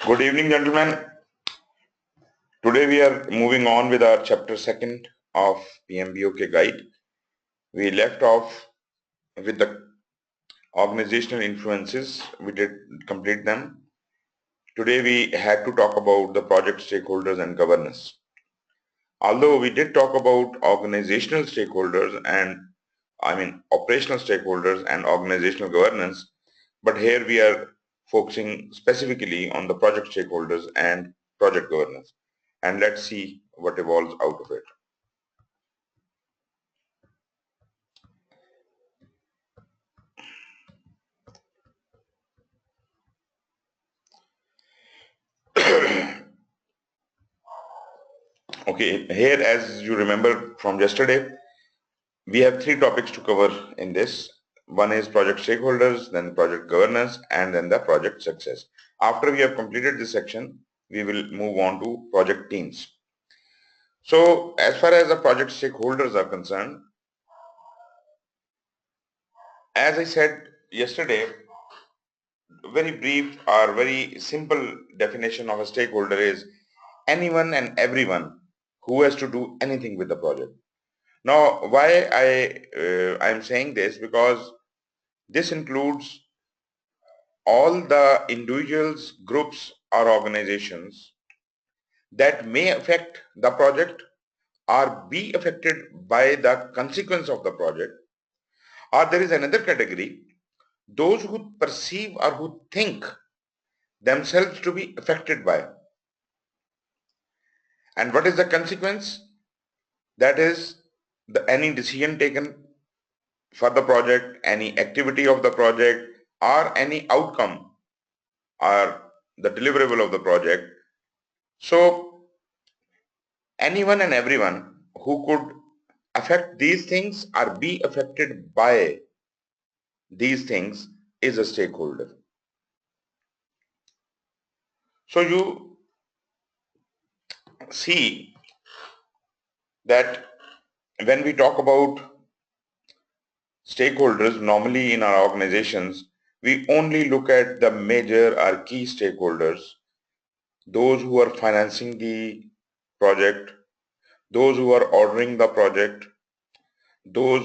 Good evening, gentlemen. Today we are moving on with our chapter 2 of PMBOK guide. We left off with the organizational influences. We did complete them. Today we had to talk about the project stakeholders and governance. Although we did talk about organizational stakeholders and operational stakeholders and organizational governance, but here we are focusing specifically on the project stakeholders and project governance. And let's see what evolves out of it. Okay, here as you remember from yesterday, we have 3 topics to cover in this. One is project stakeholders, then project governance, and then the project success. After we have completed this section, we will move on to project teams. So as far as the project stakeholders are concerned, as I said yesterday, very brief or very simple definition of a stakeholder is anyone and everyone who has to do anything with the project. Now, why I'm saying this, because this includes all the individuals, groups or organizations that may affect the project or be affected by the consequence of the project. Or there is another category, those who perceive or who think themselves to be affected by. And what is the consequence? That is any decision taken for the project, any activity of the project, or any outcome or the deliverable of the project. So anyone and everyone who could affect these things or be affected by these things is a stakeholder. So you see that when we talk about stakeholders, normally in our organizations, we only look at the major or key stakeholders, those who are financing the project, those who are ordering the project, those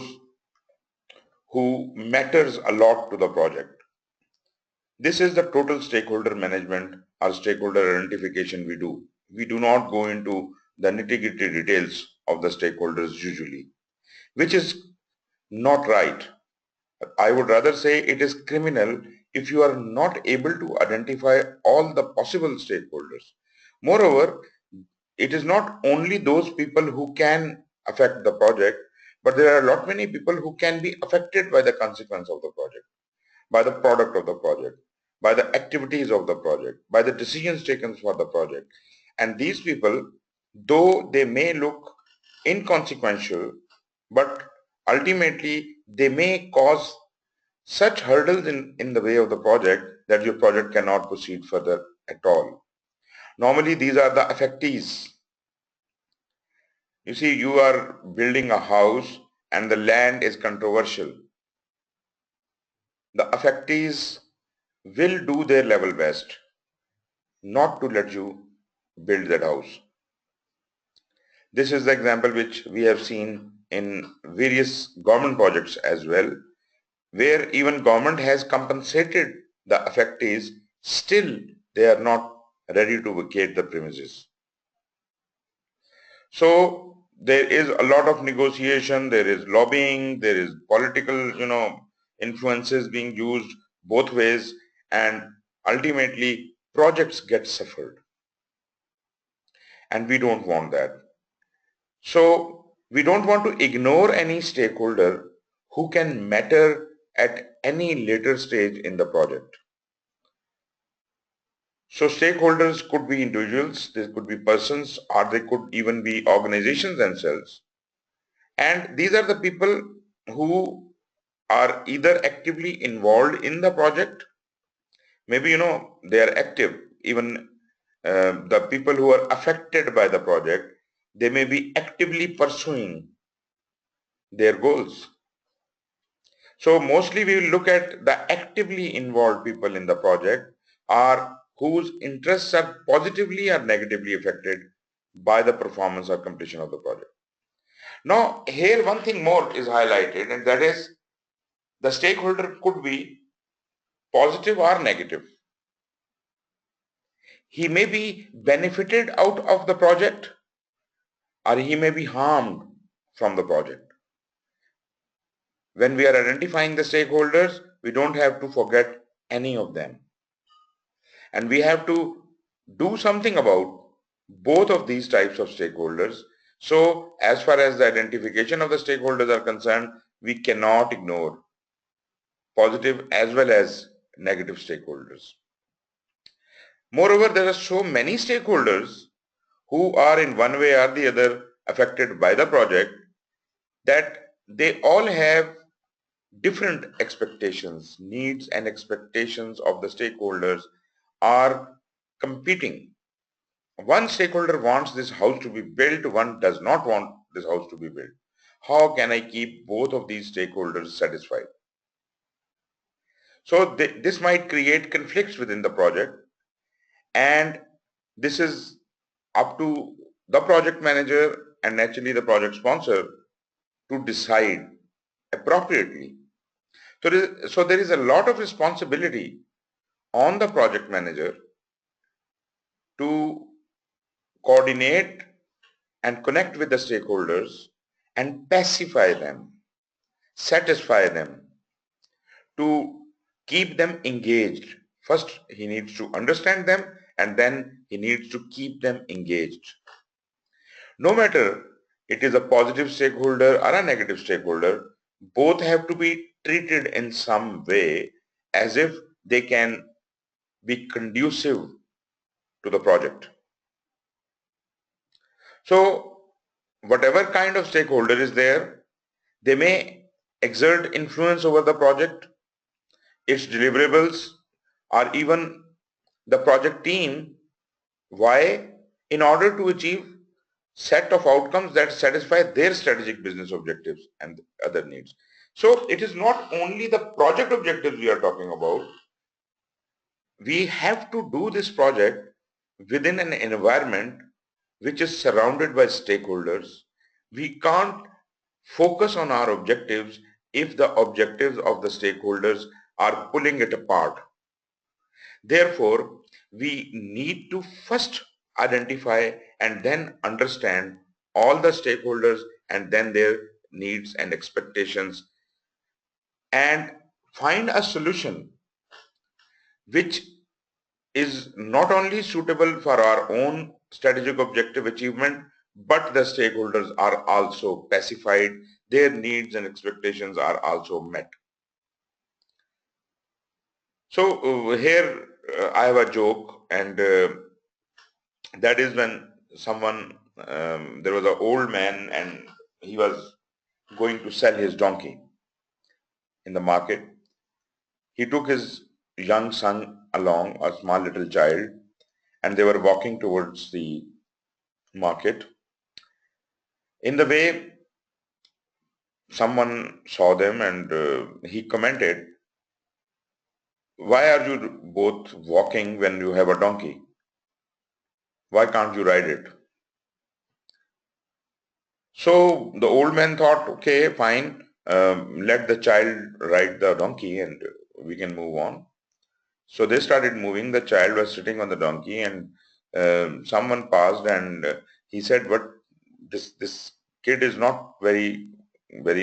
who matters a lot to the project. This is the total stakeholder management or stakeholder identification we do. We do not go into the nitty-gritty details of the stakeholders usually, which is not right. I would rather say it is criminal if you are not able to identify all the possible stakeholders. Moreover, it is not only those people who can affect the project, but there are a lot many people who can be affected by the consequence of the project, by the product of the project, by the activities of the project, by the decisions taken for the project. And these people, though they may look inconsequential, but ultimately they may cause such hurdles in the way of the project that your project cannot proceed further at all. Normally these are the affectees. You see, you are building a house and the land is controversial. The affectees will do their level best not to let you build that house. This is the example which we have seen in various government projects as well, where even government has compensated the affectees, still they are not ready to vacate the premises. So there is a lot of negotiation, there is lobbying, there is political, influences being used both ways, and ultimately projects get suffered. And we don't want that. So we don't want to ignore any stakeholder who can matter at any later stage in the project. So stakeholders could be individuals, they could be persons, or they could even be organizations themselves. And these are the people who are either actively involved in the project, maybe they are active, even the people who are affected by the project, they may be actively pursuing their goals. So mostly we will look at the actively involved people in the project, or whose interests are positively or negatively affected by the performance or completion of the project. Now, here one thing more is highlighted, and that is the stakeholder could be positive or negative. He may be benefited out of the project, or he may be harmed from the project. When we are identifying the stakeholders, we don't have to forget any of them. And we have to do something about both of these types of stakeholders. So as far as the identification of the stakeholders are concerned, we cannot ignore positive as well as negative stakeholders. Moreover, there are so many stakeholders who are in one way or the other affected by the project that they all have different expectations, needs and expectations of the stakeholders are competing. One stakeholder wants this house to be built, one does not want this house to be built. How can I keep both of these stakeholders satisfied? So this might create conflicts within the project, and this is up to the project manager and naturally the project sponsor to decide appropriately. So there is a lot of responsibility on the project manager to coordinate and connect with the stakeholders and pacify them, satisfy them, to keep them engaged. First, he needs to understand them, and then he needs to keep them engaged. No matter it is a positive stakeholder or a negative stakeholder, both have to be treated in some way as if they can be conducive to the project. So whatever kind of stakeholder is there, they may exert influence over the project, its deliverables, or even the project team. Why? In order to achieve set of outcomes that satisfy their strategic business objectives and other needs. So it is not only the project objectives we are talking about. We have to do this project within an environment which is surrounded by stakeholders. We can't focus on our objectives if the objectives of the stakeholders are pulling it apart. Therefore, we need to first identify and then understand all the stakeholders and then their needs and expectations, and find a solution which is not only suitable for our own strategic objective achievement, but the stakeholders are also pacified, their needs and expectations are also met. So here I have a joke, and that is when someone, there was an old man and he was going to sell his donkey in the market. He took his young son along, a small little child, and they were walking towards the market. In the way, someone saw them and he commented, "Why are you both walking when you have a donkey? Why can't you ride it?" So the old man thought, okay, fine, let the child ride the donkey and we can move on. So they started moving. The child was sitting on the donkey, and someone passed and he said, "But this kid is not very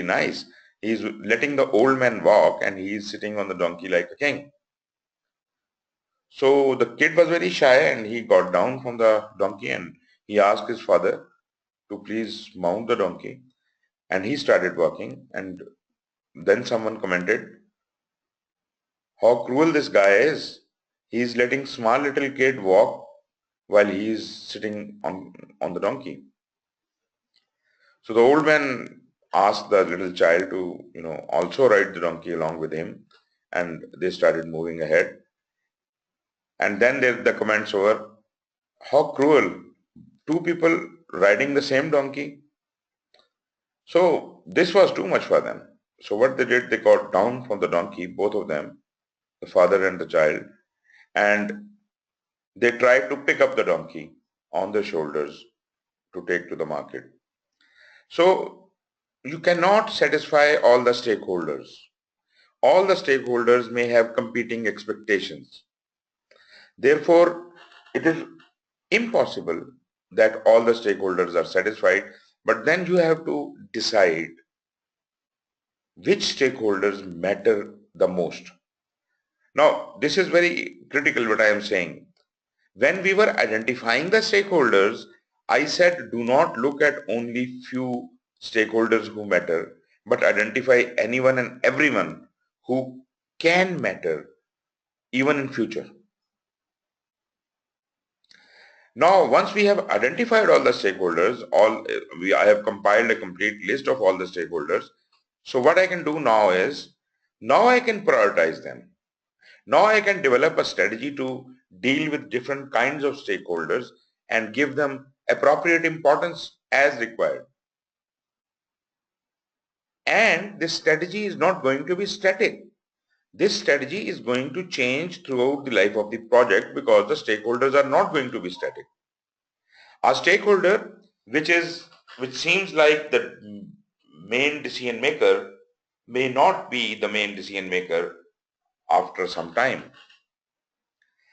nice. He's letting the old man walk and he's sitting on the donkey like a king." So the kid was very shy and he got down from the donkey and he asked his father to please mount the donkey, and he started walking. And then someone commented, "How cruel this guy is. He's letting small little kid walk while he is sitting on the donkey." So the old man asked the little child to, also ride the donkey along with him, and they started moving ahead. And then the comments were, "How cruel, two people riding the same donkey." So this was too much for them. So what they did, they got down from the donkey, both of them, the father and the child, and They try to pick up the donkey on their shoulders to take to the market. So you cannot satisfy all the stakeholders. All the stakeholders may have competing expectations. Therefore, it is impossible that all the stakeholders are satisfied, but then you have to decide which stakeholders matter the most. Now, this is very critical what I am saying. When we were identifying the stakeholders, I said do not look at only few stakeholders who matter, but identify anyone and everyone who can matter even in future. Now, once we have identified all the stakeholders, I have compiled a complete list of all the stakeholders. So what I can do now is, now I can prioritize them. Now I can develop a strategy to deal with different kinds of stakeholders and give them appropriate importance as required. And this strategy is not going to be static. This strategy is going to change throughout the life of the project because the stakeholders are not going to be static. A stakeholder which seems like the main decision maker may not be the main decision maker after some time.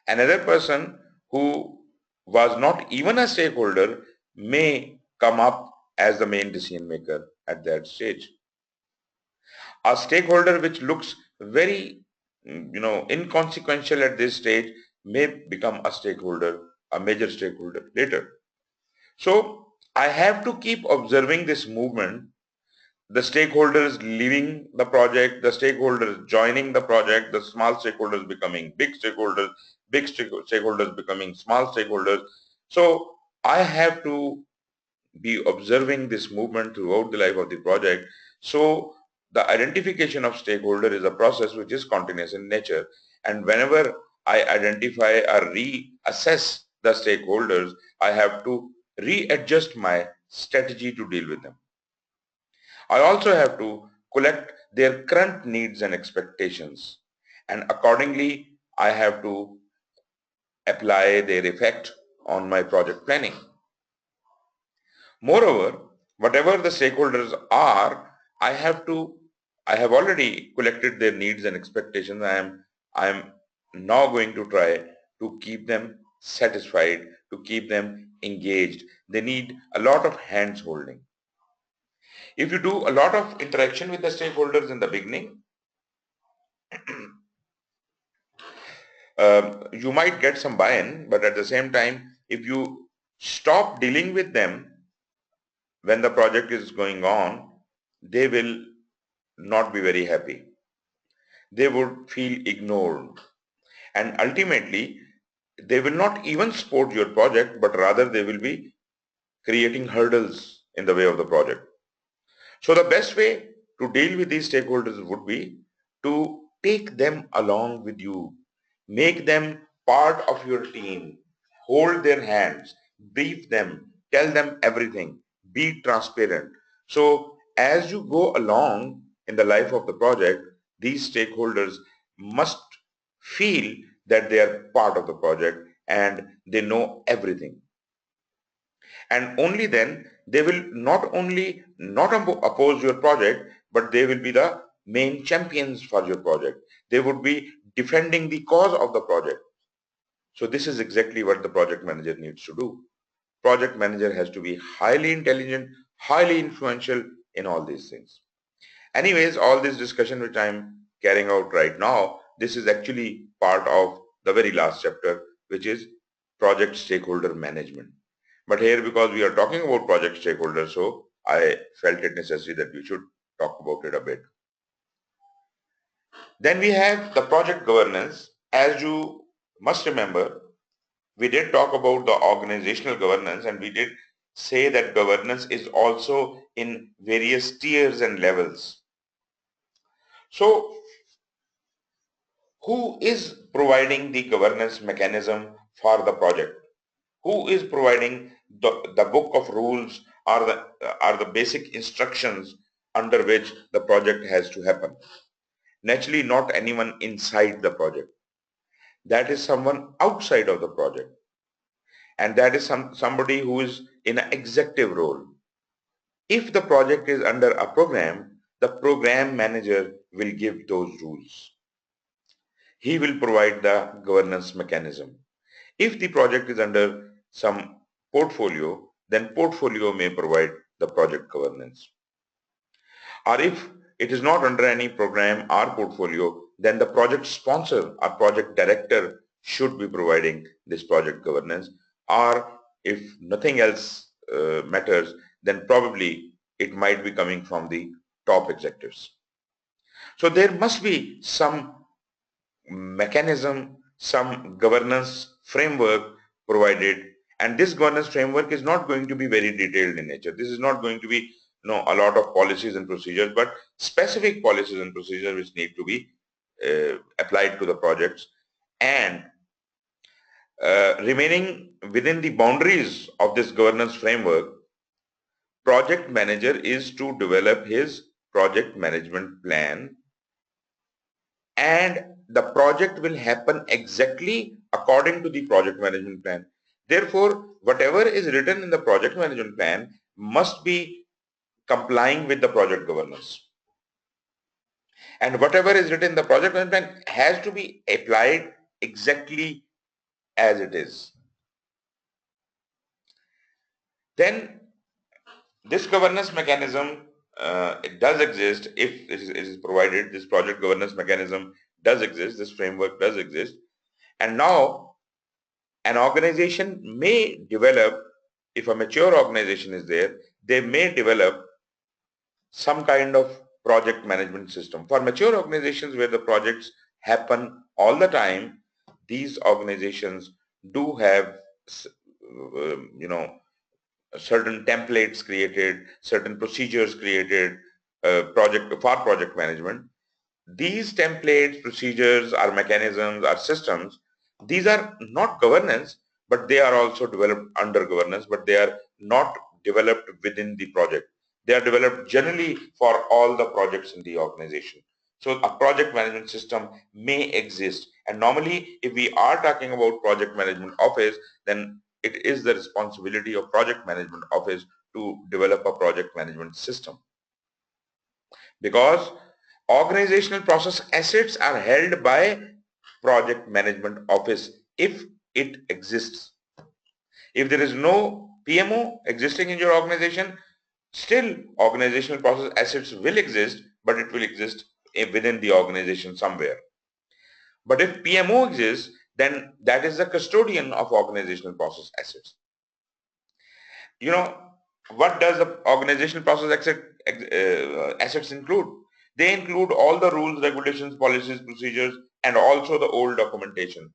Another person who was not even a stakeholder may come up as the main decision maker at that stage. A stakeholder which looks very inconsequential at this stage may become a stakeholder, a major stakeholder later. So I have to keep observing this movement, the stakeholders leaving the project, the stakeholders joining the project, the small stakeholders becoming big stakeholders becoming small stakeholders. So I have to be observing this movement throughout the life of the project. So the identification of stakeholder is a process which is continuous in nature. And whenever I identify or reassess the stakeholders, I have to readjust my strategy to deal with them. I also have to collect their current needs and expectations, and accordingly I have to apply their effect on my project planning. Moreover, whatever the stakeholders are, I have already collected their needs and expectations. I am now going to try to keep them satisfied, to keep them engaged. They need a lot of hands holding. If you do a lot of interaction with the stakeholders in the beginning, you might get some buy-in, but at the same time, if you stop dealing with them when the project is going on, they will not be very happy. They would feel ignored, and ultimately they will not even support your project, but rather they will be creating hurdles in the way of the project. So the best way to deal with these stakeholders would be to take them along with you, make them part of your team, hold their hands, brief them, tell them everything, be transparent. So as you go along in the life of the project, these stakeholders must feel that they are part of the project and they know everything. And only then they will not only not oppose your project, but they will be the main champions for your project. They would be defending the cause of the project. So this is exactly what the project manager needs to do. Project manager has to be highly intelligent, highly influential in all these things. Anyways, all this discussion which I'm carrying out right now, this is actually part of the very last chapter, which is project stakeholder management. But here, because we are talking about project stakeholders, so I felt it necessary that we should talk about it a bit. Then we have the project governance. As you must remember, we did talk about the organizational governance, and we did say that governance is also in various tiers and levels. So who is providing the governance mechanism for the project? Who is providing the book of rules or the basic instructions under which the project has to happen? Naturally, not anyone inside the project. that is someone outside of the project, and that is somebody who is in an executive role. If the project is under a program, the program manager will give those rules. He will provide the governance mechanism. If the project is under some portfolio, then portfolio may provide the project governance. Or if it is not under any program or portfolio, then the project sponsor or project director should be providing this project governance. Or if nothing else matters, then probably it might be coming from the top executives. So there must be some mechanism, some governance framework provided, and this governance framework is not going to be very detailed in nature. This is not going to be a lot of policies and procedures, but specific policies and procedures which need to be applied to the projects, and remaining within the boundaries of this governance framework, project manager is to develop his project management plan, and the project will happen exactly according to the project management plan. Therefore, whatever is written in the project management plan must be complying with the project governance. And whatever is written in the project management plan has to be applied exactly as it is. Then this governance mechanism, it does exist if it is provided. This project governance mechanism does exist, this framework does exist. And now an organization may develop, if a mature organization is there, they may develop some kind of project management system. For mature organizations where the projects happen all the time, these organizations do have, certain templates created, certain procedures created, for project management. These templates, procedures, or mechanisms, or systems, these are not governance, but they are also developed under governance, but they are not developed within the project. They are developed generally for all the projects in the organization. So a project management system may exist. And normally, if we are talking about project management office, then it is the responsibility of project management office to develop a project management system. Because organizational process assets are held by project management office if it exists. If there is no PMO existing in your organization, still organizational process assets will exist, but it will exist within the organization somewhere. But if PMO exists, then that is the custodian of organizational process assets. What does the organizational process assets include? They include all the rules, regulations, policies, procedures, and also the old documentation.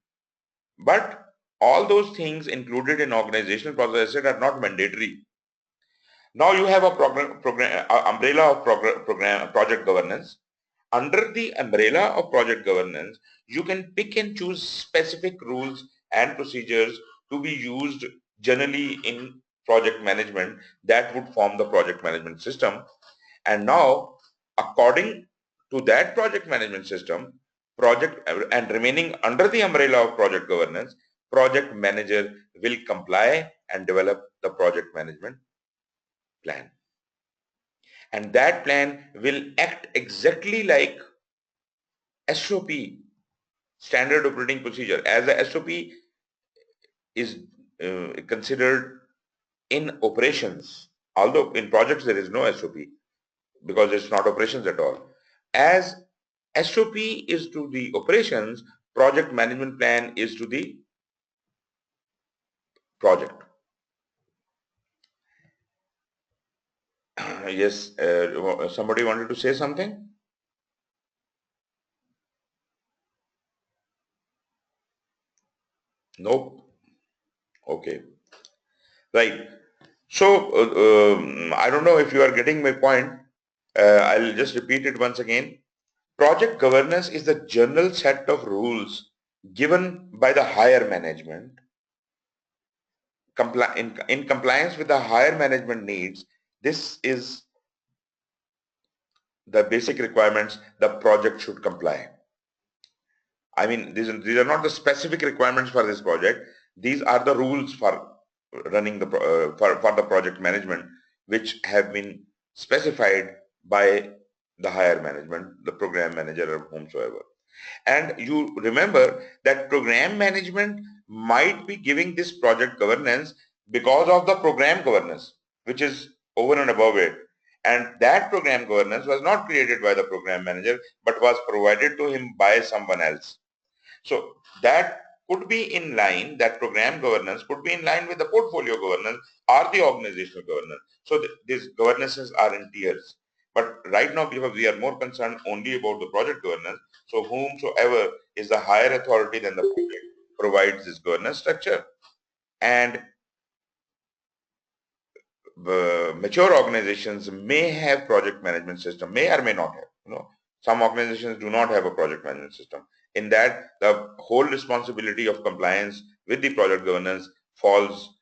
But all those things included in organizational process asset are not mandatory. Now you have a umbrella of project governance. Under the umbrella of project governance, you can pick and choose specific rules and procedures to be used generally in project management that would form the project management system. And now, according to that project management system, project and remaining under the umbrella of project governance, project manager will comply and develop the project management plan. And that plan will act exactly like SOP, standard operating procedure. As the SOP is considered in operations, although in projects there is no SOP because it's not operations at all. As SOP is to the operations, project management plan is to the project. Yes, somebody wanted to say something? Nope. Okay. Right. So, I don't know if you are getting my point. I'll just repeat it once again. Project governance is the general set of rules given by the higher management in compliance with the higher management needs. This is the basic requirements the project should comply. I mean, these are not the specific requirements for this project. These are the rules for running the for the project management, which have been specified by the higher management, the program manager or whomsoever. And you remember that program management might be giving this project governance because of the program governance, which is over and above it. And that program governance was not created by the program manager, but was provided to him by someone else. So that could be in line, that program governance could be in line with the portfolio governance or the organizational governance. So these governances are in tiers. But right now, because we are more concerned only about the project governance, so whomsoever is the higher authority than the project provides this governance structure. And mature organizations may have project management system, may or may not have. Some organizations do not have a project management system. In that, the whole responsibility of compliance with the project governance falls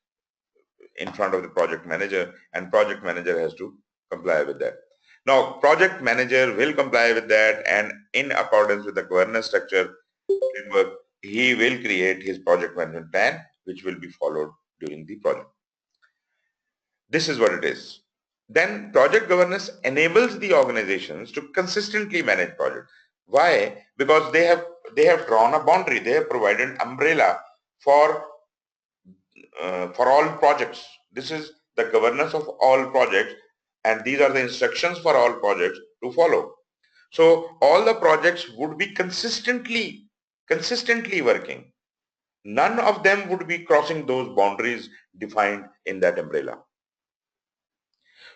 in front of the project manager, and project manager has to comply with that. Now, project manager will comply with that, and in accordance with the governance structure framework, he will create his project management plan, which will be followed during the project. This is what it is. Then project governance enables the organizations to consistently manage projects. Why? Because they have drawn a boundary. They have provided an umbrella for all projects. This is the governance of all projects, and these are the instructions for all projects to follow. So all the projects would be consistently working. None of them would be crossing those boundaries defined in that umbrella.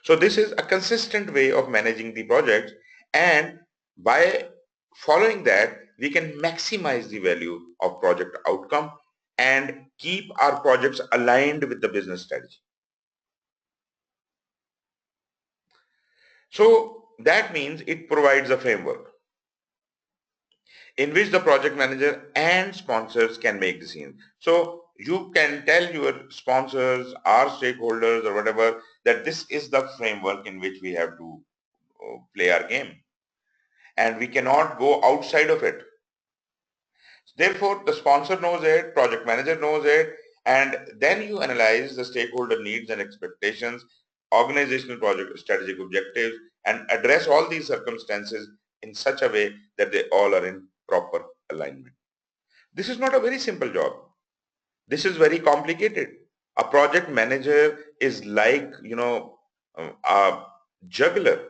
So this is a consistent way of managing the project, and by following that, we can maximize the value of project outcome and keep our projects aligned with the business strategy. So that means it provides a framework in which the project manager and sponsors can make decisions. So you can tell your sponsors or stakeholders or whatever that this is the framework in which we have to play our game, and we cannot go outside of it. Therefore, the sponsor knows it, project manager knows it, and then you analyze the stakeholder needs and expectations, organizational project strategic objectives, and address all these circumstances in such a way that they all are in proper alignment. This is not a very simple job. This is very complicated. A project manager is like, a juggler.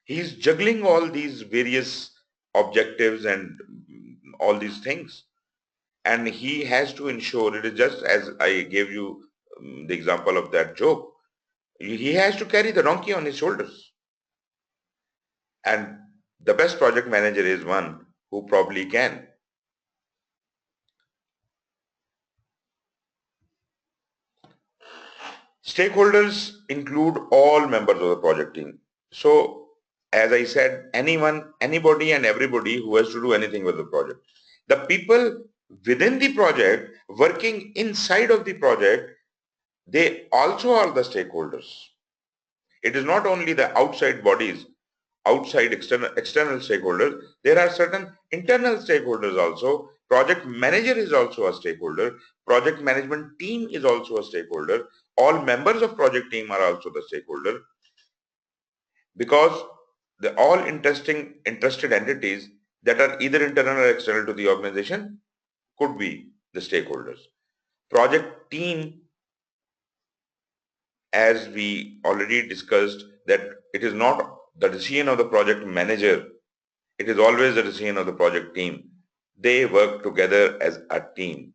He's juggling all these various objectives and all these things, and he has to ensure, it is just as I gave you the example of that joke. He has to carry the donkey on his shoulders, and the best project manager is one who probably can. Stakeholders include all members of the project team. So as I said, anybody and everybody who has to do anything with the project. The people within the project, working inside of the project, they also are the stakeholders. It is not only the outside bodies, outside external stakeholders. There are certain internal stakeholders also. Project manager is also a stakeholder. Project management team is also a stakeholder. All members of project team are also the stakeholder, because the all interested entities that are either internal or external to the organization could be the stakeholders. Project team, as we already discussed, that it is not the decision of the project manager, it is always the decision of the project team. They work together as a team.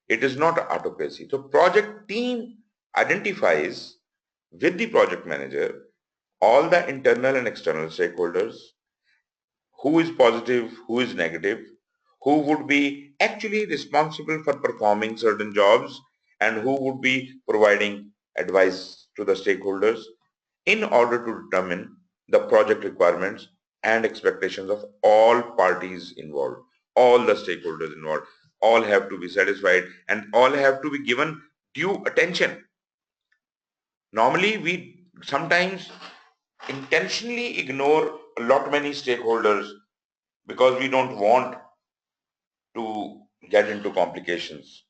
It is not autocracy. So project team identifies with the project manager all the internal and external stakeholders, who is positive, who is negative, who would be actually responsible for performing certain jobs, and who would be providing advice to the stakeholders in order to determine the project requirements and expectations of all parties involved. All the stakeholders involved, all have to be satisfied, and all have to be given due attention. Normally, we sometimes intentionally ignore a lot many stakeholders because we don't want to get into complications.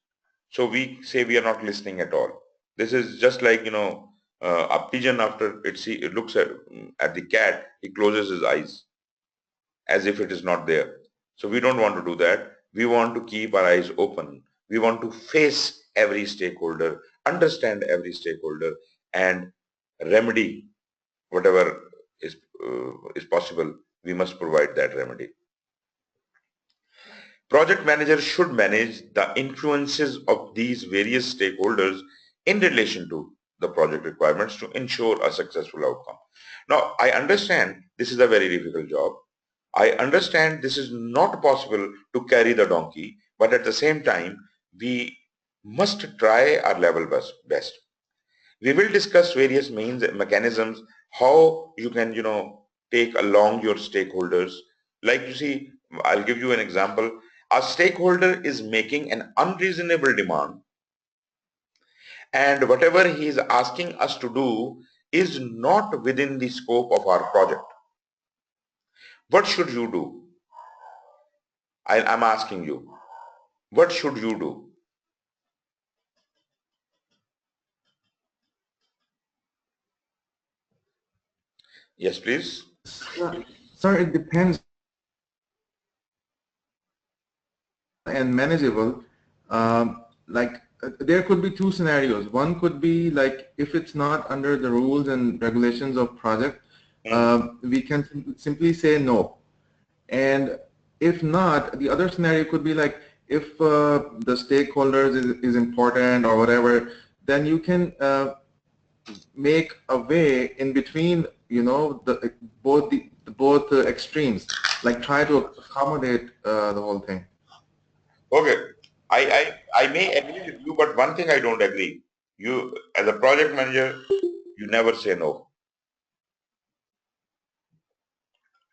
So we say we are not listening at all. This is just like, a pigeon after it looks at the cat, he closes his eyes as if it is not there. So we don't want to do that. We want to keep our eyes open. We want to face every stakeholder, understand every stakeholder, and remedy whatever is possible. We must provide that remedy. Project managers should manage the influences of these various stakeholders in relation to the project requirements to ensure a successful outcome. Now, I understand this is a very difficult job. I understand this is not possible to carry the donkey, but at the same time, we must try our level best. We will discuss various means and mechanisms, how you can, take along your stakeholders. Like you see, I'll give you an example. A stakeholder is making an unreasonable demand, and whatever he is asking us to do is not within the scope of our project. What should you do? I'm asking you, what should you do? Yes, please. Sir, it depends and manageable. There could be two scenarios. One could be like if it's not under the rules and regulations of project, we can simply say no. And if not, the other scenario could be like if the stakeholders is important or whatever, then you can make a way in between, the both extremes, like try to accommodate the whole thing. Okay. I may agree with you, but one thing I don't agree. You, as a project manager, you never say no.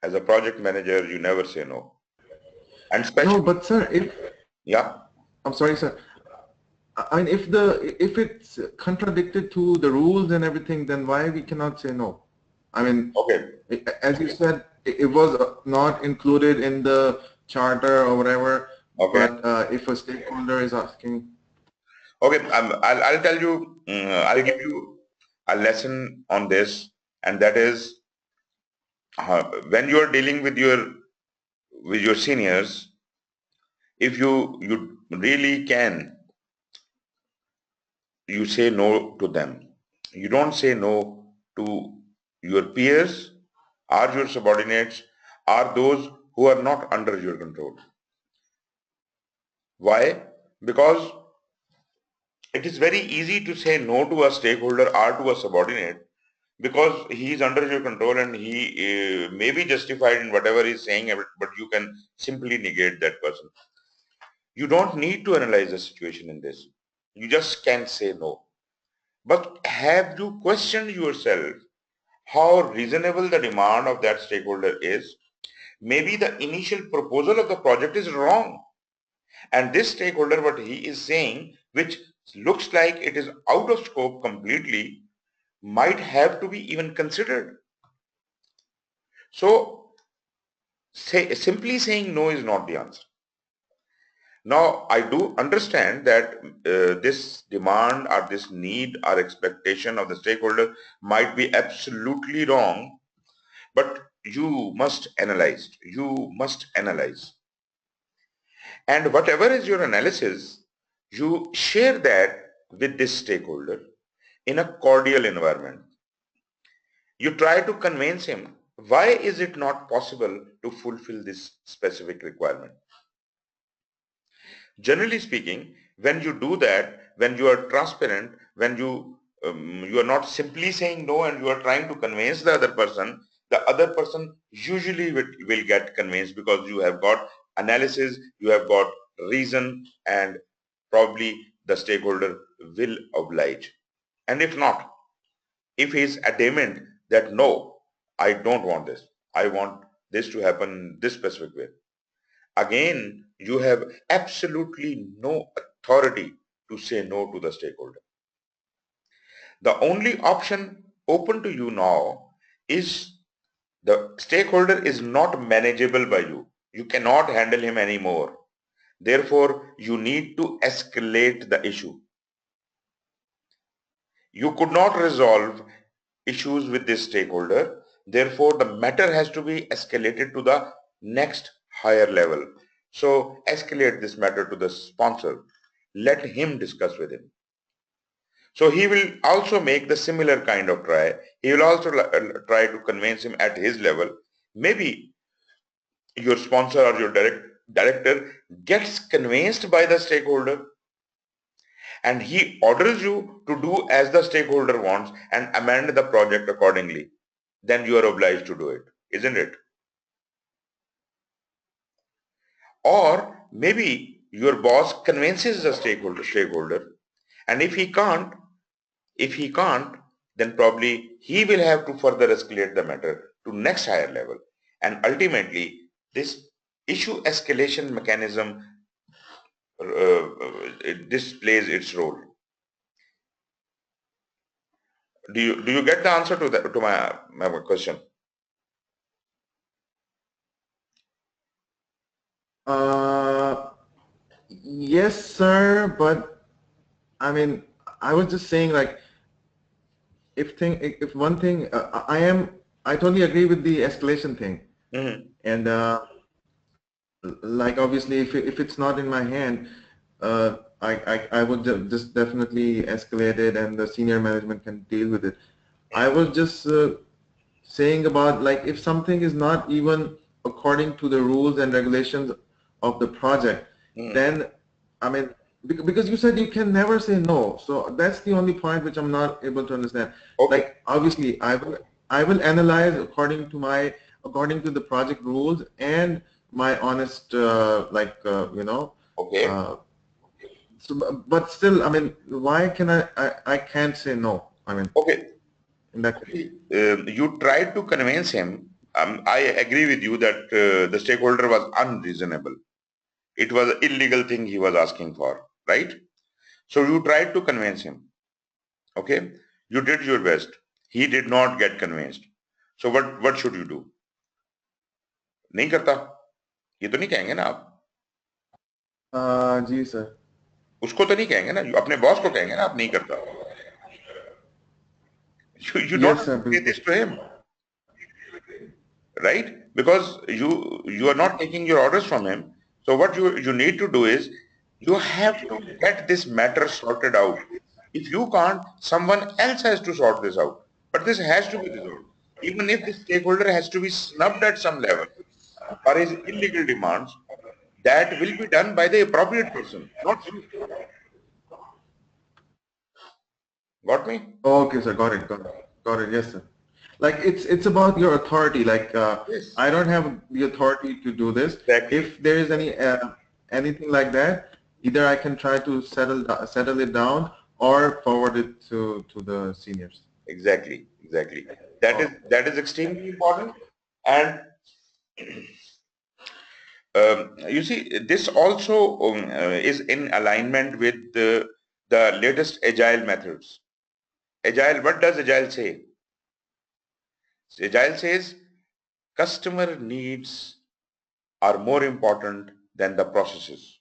As a project manager, you never say no. And No, especially, but sir, if yeah, I'm sorry, sir. I mean, if it's contradicted to the rules and everything, then why we cannot say no? I mean, okay, as you said, it was not included in the charter or whatever. okay, But if a stakeholder is asking, okay. I'll tell you, I'll give you a lesson on this, and that is when you are dealing with your seniors, if you really can, you say no to them. You don't say no to your peers or your subordinates or those who are not under your control. Why? Because it is very easy to say no to a stakeholder or to a subordinate because he is under your control and he may be justified in whatever he is saying, but you can simply negate that person. You don't need to analyze the situation in this. You just can say no. But have you questioned yourself how reasonable the demand of that stakeholder is? Maybe the initial proposal of the project is wrong. And this stakeholder, what he is saying, which looks like it is out of scope completely, might have to be even considered. So simply saying no is not the answer. Now, I do understand that this demand or this need or expectation of the stakeholder might be absolutely wrong, but you must analyze. You must analyze. And whatever is your analysis, you share that with this stakeholder in a cordial environment. You try to convince him why is it not possible to fulfill this specific requirement. Generally speaking, when you do that, when you are transparent, when you are not simply saying no and you are trying to convince the other person usually will get convinced because you have got analysis, you have got reason, and probably the stakeholder will oblige. And if not, if he is adamant that no, I don't want this, I want this to happen this specific way, again, you have absolutely no authority to say no to the stakeholder. The only option open to you now is the stakeholder is not manageable by you. You cannot handle him anymore. Therefore, you need to escalate the issue. You could not resolve issues with this stakeholder. Therefore, the matter has to be escalated to the next higher level. So escalate this matter to the sponsor. Let him discuss with him. So he will also make the similar kind of try. He will also try to convince him at his level. Maybe your sponsor or your director gets convinced by the stakeholder and he orders you to do as the stakeholder wants and amend the project accordingly. Then you are obliged to do it, isn't it? Or maybe your boss convinces the stakeholder, and if he can't, then probably he will have to further escalate the matter to next higher level. And ultimately, this issue escalation mechanism it displays its role. Do you get the answer to that, to my question? Yes, sir, but I mean, I was just saying, like, if one thing, I totally agree with the escalation thing, and like obviously, if it's not in my hand, I would just definitely escalate it, and the senior management can deal with it. I was just saying about, like, if something is not even according to the rules and regulations of the project, then I mean, because you said you can never say no, so that's the only point which I'm not able to understand. Okay. Like, obviously, I will analyze according to the project rules and my honest Okay. So, but still, I mean, why can I can't say no? I mean, Okay. in that case. You tried to convince him. I agree with you that the stakeholder was unreasonable. It was an illegal thing he was asking for, right? So you tried to convince him. Okay? You did your best. He did not get convinced. So what should you do? नहीं करता ये तो नहीं कहेंगे ना आप जी sir उसको तो नहीं कहेंगे ना अपने बॉस को कहेंगे ना आप नहीं करता you don't yes have sir to say बिल्कुल this to him, right? Because you are not taking your orders from him. So what you need to do is you have to get this matter sorted out. If you can't, someone else has to sort this out. But this has to be resolved. Even if the stakeholder has to be snubbed at some level for his illegal demands, that will be done by the appropriate person, not you. Got me? okay sir got it yes sir like it's about your authority like Yes. I don't have the authority to do this Exactly. if there is anything like that either I can try to settle it down or forward it to the seniors. Exactly. That is extremely important. And you see, this also is in alignment with the latest agile methods. Agile, what does agile say? Agile says customer needs are more important than the processes.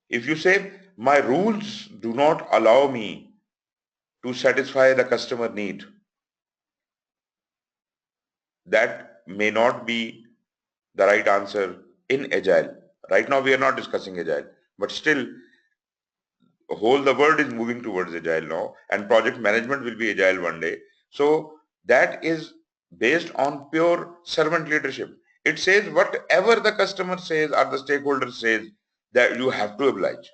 If you say my rules do not allow me to satisfy the customer need, that may not be the right answer in agile. Right now we are not discussing agile, but still whole the world is moving towards agile now, and project management will be agile one day. So that is based on pure servant leadership. It says whatever the customer says or the stakeholder says, that you have to oblige.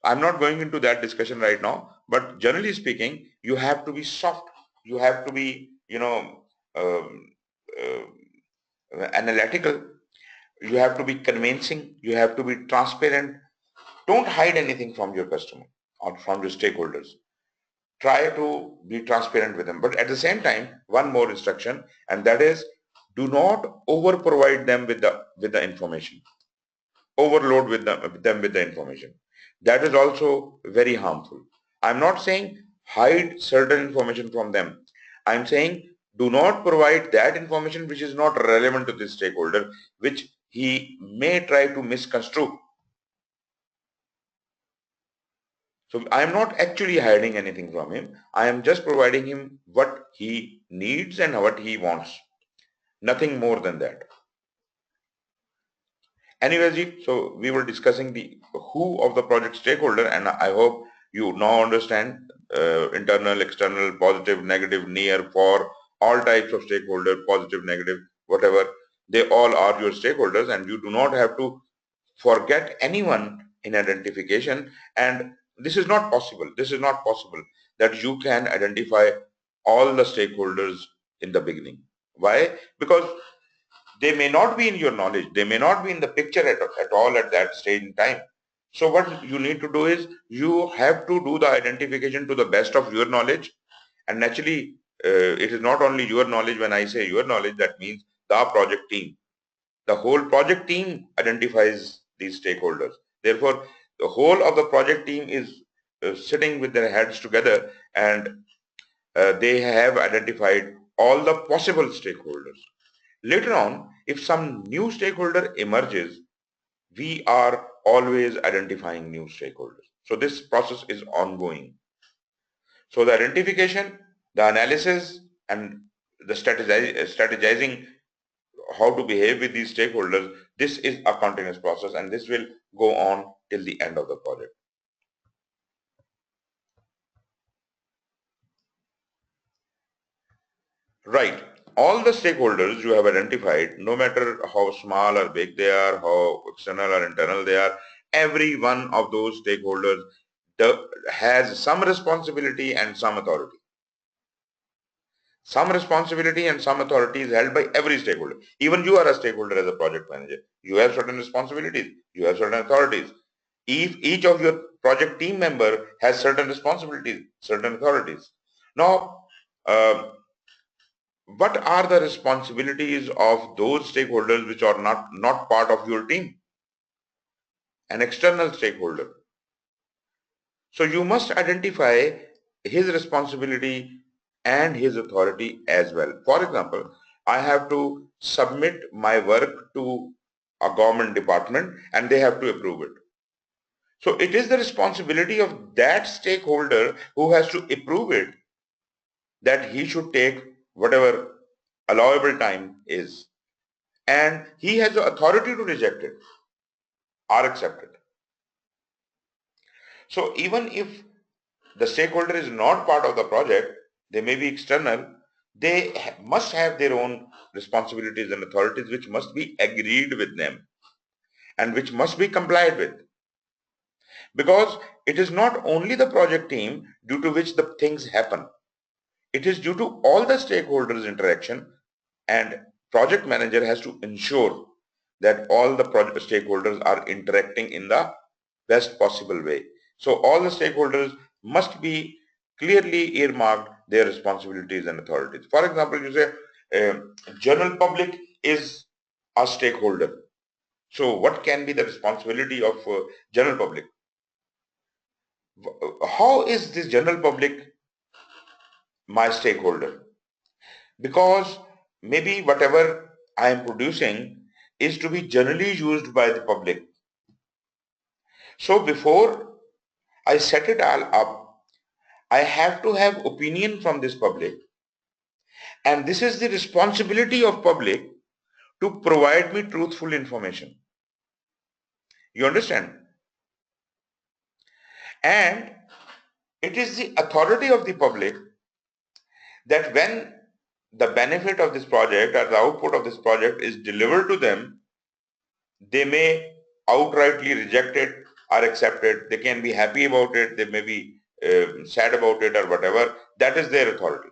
I'm not going into that discussion right now, but generally speaking, you have to be soft. You have to be, um, analytical. You have to be convincing. You have to be transparent. Don't hide anything from your customer or from your stakeholders. Try to be transparent with them. But at the same time, one more instruction, and that is do not over provide them with the information. Overload them with the information. That is also very harmful. I'm not saying hide certain information from them. I'm saying do not provide that information which is not relevant to this stakeholder, which he may try to misconstrue. So I am not actually hiding anything from him. I am just providing him what he needs and what he wants. Nothing more than that. Anyways, Jeet, so we were discussing the who of the project stakeholder, and I hope you now understand internal, external, positive, negative, near, for all types of stakeholder, positive, negative, whatever. They all are your stakeholders, and you do not have to forget anyone in identification. And this is not possible. This is not possible that you can identify all the stakeholders in the beginning. Why? Because they may not be in your knowledge. They may not be in the picture at all at that stage in time. So what you need to do is you have to do the identification to the best of your knowledge. And naturally, it is not only your knowledge. When I say your knowledge, that means the project team. The whole project team identifies these stakeholders. Therefore, the whole of the project team is sitting with their heads together, and they have identified all the possible stakeholders. Later on, if some new stakeholder emerges, we are always identifying new stakeholders. So this process is ongoing. So the identification, the analysis, and the strategizing how to behave with these stakeholders, this is a continuous process, and this will go on till the end of the project. Right. All the stakeholders you have identified, no matter how small or big they are, how external or internal they are, every one of those stakeholders has some responsibility and some authority. Some responsibility and some authority is held by every stakeholder. Even you are a stakeholder as a project manager. You have certain responsibilities. You have certain authorities. If each of your project team member has certain responsibilities, certain authorities. Now, what are the responsibilities of those stakeholders which are not part of your team? An external stakeholder. So you must identify his responsibility and his authority as well. For example, I have to submit my work to a government department and they have to approve it. So it is the responsibility of that stakeholder who has to approve it that he should take whatever allowable time is. And he has the authority to reject it or accept it. So even if the stakeholder is not part of the project, they may be external, they must have their own responsibilities and authorities which must be agreed with them and which must be complied with. Because it is not only the project team due to which the things happen. It is due to all the stakeholders' interaction, and project manager has to ensure that all the project stakeholders are interacting in the best possible way. So all the stakeholders must be clearly earmarked their responsibilities and authorities. For example, you say general public is a stakeholder. So what can be the responsibility of general public? How is this general public my stakeholder? Because maybe whatever I am producing is to be generally used by the public. So before I set it all up, I have to have opinion from this public, and this is the responsibility of public to provide me truthful information. You understand? And it is the authority of the public that when the benefit of this project or the output of this project is delivered to them, they may outrightly reject it or accept it. They can be happy about it. They may be sad about it or whatever. That is their authority.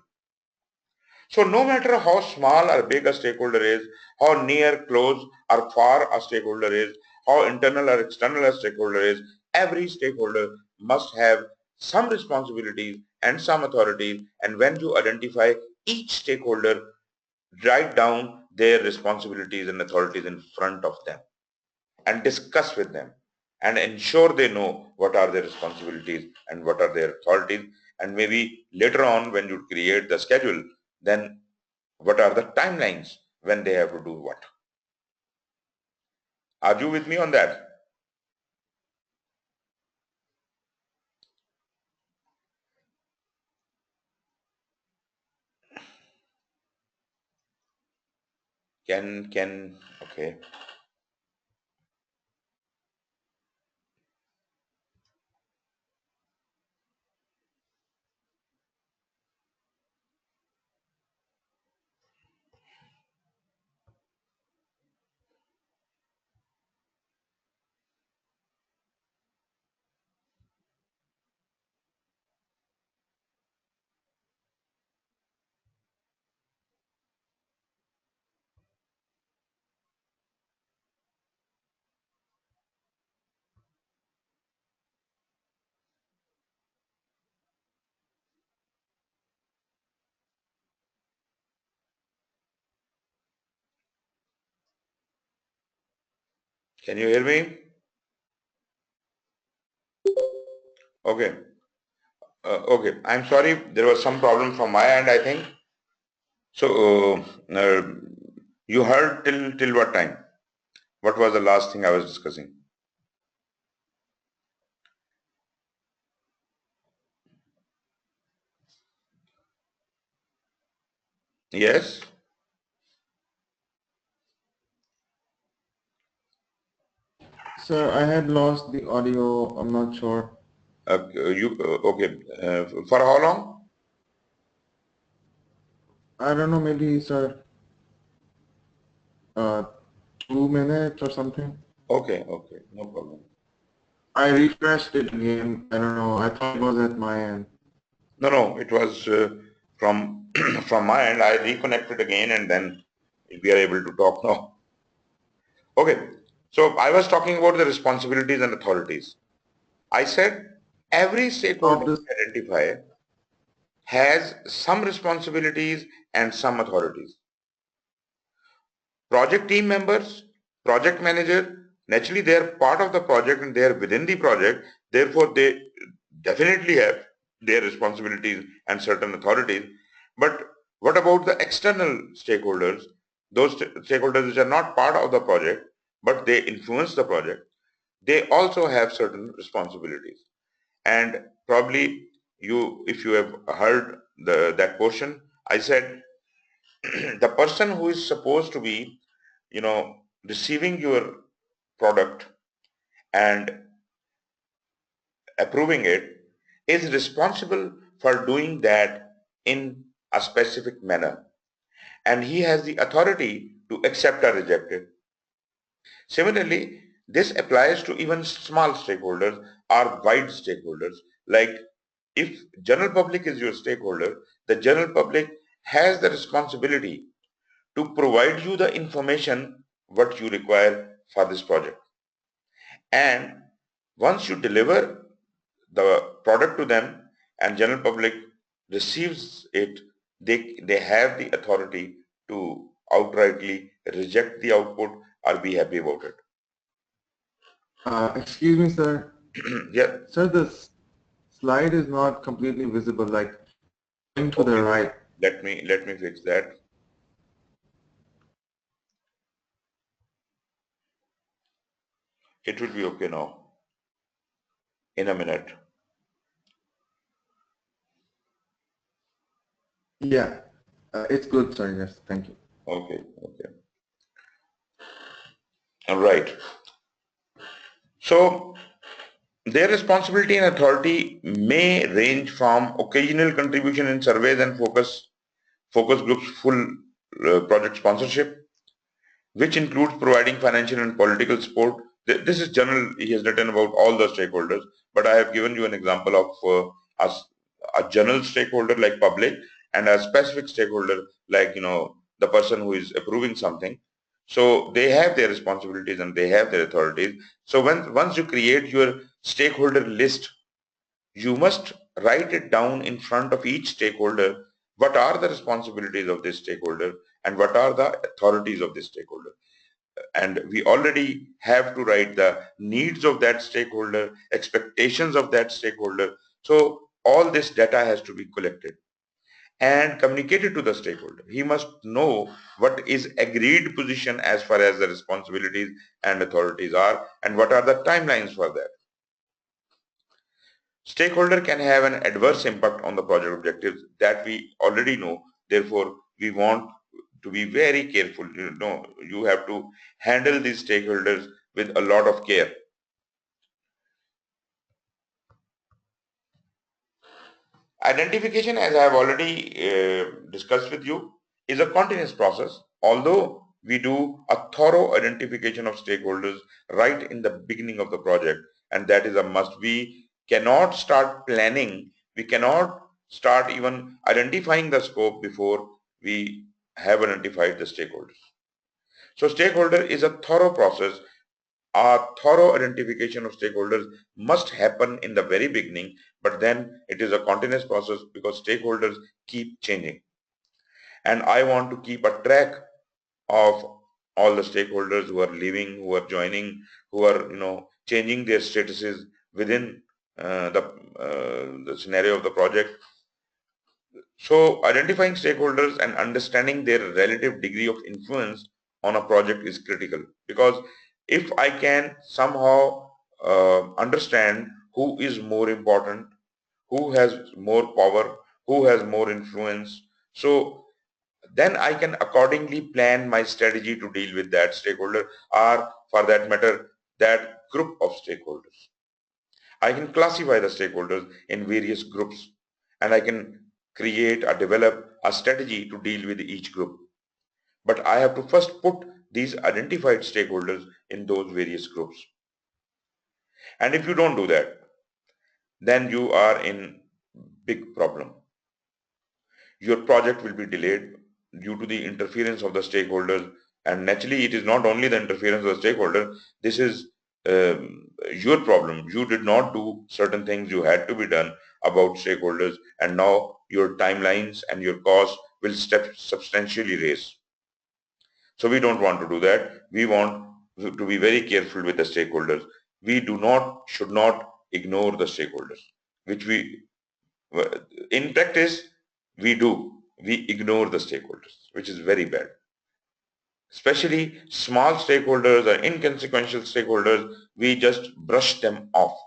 So no matter how small or big a stakeholder is, how near, close or far a stakeholder is, how internal or external a stakeholder is, every stakeholder must have some responsibilities and some authorities. And when you identify each stakeholder, write down their responsibilities and authorities in front of them and discuss with them and ensure they know what are their responsibilities and what are their authorities. And maybe later on when you create the schedule, then what are the timelines when they have to do what. Are you with me on that? Okay. Can you hear me? Okay. Okay. I'm sorry. There was some problem from my end, I think. So, you heard till what time? What was the last thing I was discussing? Yes. Sir, I had lost the audio. I'm not sure. Okay. For how long? I don't know, maybe, sir, uh, 2 minutes or something. Okay. Okay. No problem. I refreshed it again. I don't know. I thought it was at my end. No, no. It was from from my end. I reconnected again, and then we are able to talk now. Okay. So I was talking about the responsibilities and authorities. I said every stakeholder Of this, we identify has some responsibilities and some authorities. Project team members, project manager, naturally they are part of the project and they are within the project. Therefore, they definitely have their responsibilities and certain authorities. But what about the external stakeholders? Those stakeholders which are not part of the project, but they influence the project. They also have certain responsibilities. And probably if you have heard that portion, I said the person who is supposed to be, receiving your product and approving it is responsible for doing that in a specific manner. And he has the authority to accept or reject it. Similarly, this applies to even small stakeholders or wide stakeholders. Like if general public is your stakeholder, the general public has the responsibility to provide you the information what you require for this project. And once you deliver the product to them and general public receives it, they have the authority to outrightly reject the output or be happy about it. excuse me, sir. Yeah. Sir, the slide is not completely visible, like going to the Okay. right. Let me fix that. It will be okay now. In a minute. Yeah, it's good, sir. Yes, thank you. Okay. Okay. All right. So their responsibility and authority may range from occasional contribution in surveys and focus groups, full project sponsorship, which includes providing financial and political support. This is general. He has written about all the stakeholders, but I have given you an example of a general stakeholder like public and a specific stakeholder like the person who is approving something. So they have their responsibilities and they have their authorities. So once you create your stakeholder list, you must write it down in front of each stakeholder. What are the responsibilities of this stakeholder and what are the authorities of this stakeholder? And we already have to write the needs of that stakeholder, expectations of that stakeholder. So all this data has to be collected. and communicate it to the stakeholder. He must know what is agreed position as far as the responsibilities and authorities are, and what are the timelines for that. Stakeholder can have an adverse impact on the project objectives that we already know. Therefore, we want to be very careful. You have to handle these stakeholders with a lot of care. Identification, as I have already discussed with you, is a continuous process. Although we do a thorough identification of stakeholders right in the beginning of the project, and that is a must. We cannot start planning, we cannot start even identifying the scope before we have identified the stakeholders. So stakeholder is a thorough process. A thorough identification of stakeholders must happen in the very beginning, but then it is a continuous process because stakeholders keep changing. And I want to keep a track of all the stakeholders who are leaving, who are joining, who are changing their statuses within the scenario of the project. So identifying stakeholders and understanding their relative degree of influence on a project is critical, because if I can somehow understand who is more important, who has more power, who has more influence, so then I can accordingly plan my strategy to deal with that stakeholder, or for that matter, that group of stakeholders. I can classify the stakeholders in various groups, and I can create or develop a strategy to deal with each group. But I have to first put these identified stakeholders in those various groups. And if you don't do that, then you are in big problem. Your project will be delayed due to the interference of the stakeholders. And naturally, it is not only the interference of the stakeholder. This is your problem. You did not do certain things you had to be done about stakeholders, and now your timelines and your costs will substantially raise. So we don't want to do that. We want to be very careful with the stakeholders. We should not ignore the stakeholders, which in practice, we ignore the stakeholders, which is very bad. Especially small stakeholders or inconsequential stakeholders, we just brush them off,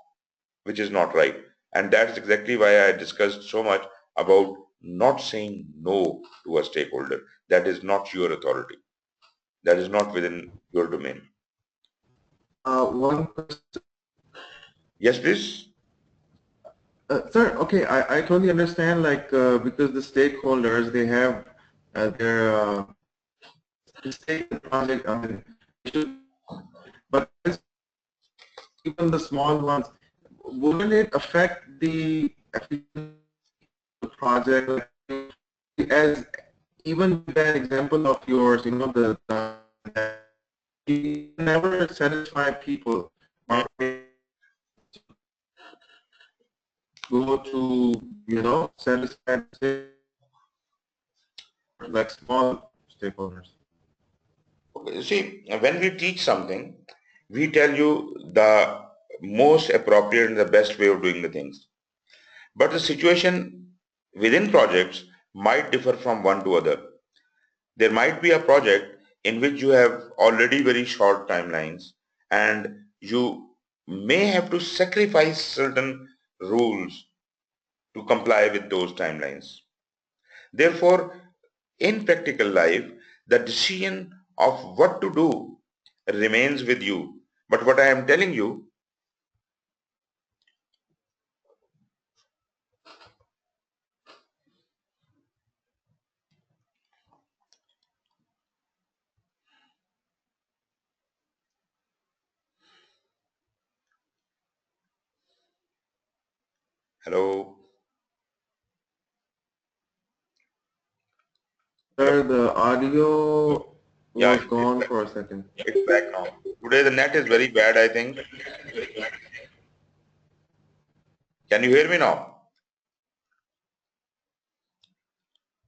which is not right. And that's exactly why I discussed so much about not saying no to a stakeholder. That is not your authority. That is not within your domain. One question. Yes, please. Sir, okay, I totally understand, like, because the stakeholders, they have their stake in the project, I mean, but even the small ones, wouldn't it affect the efficiency of the project? Like, as even that example of yours, you never satisfy people. Go to, satisfy like small stakeholders. Okay, see, when we teach something, we tell you the most appropriate and the best way of doing the things. But the situation within projects might differ from one to other. There might be a project in which you have already very short timelines, and you may have to sacrifice certain rules to comply with those timelines. Therefore, in practical life, the decision of what to do remains with you. But what I am telling you, hello, Sir, the audio yeah, was gone for a second. it's back now. Today the net is very bad, I think. Can you hear me now?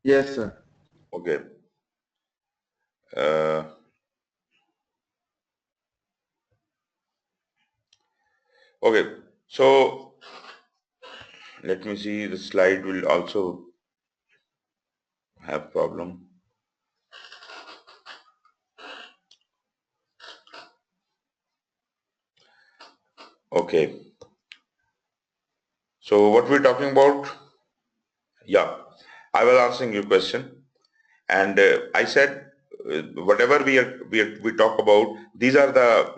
Yes, sir. Okay. Uh, okay. So let me see. The slide will also have problem. Okay. So what we're talking about? Yeah, I was answering your question, and I said whatever we talk about, these are the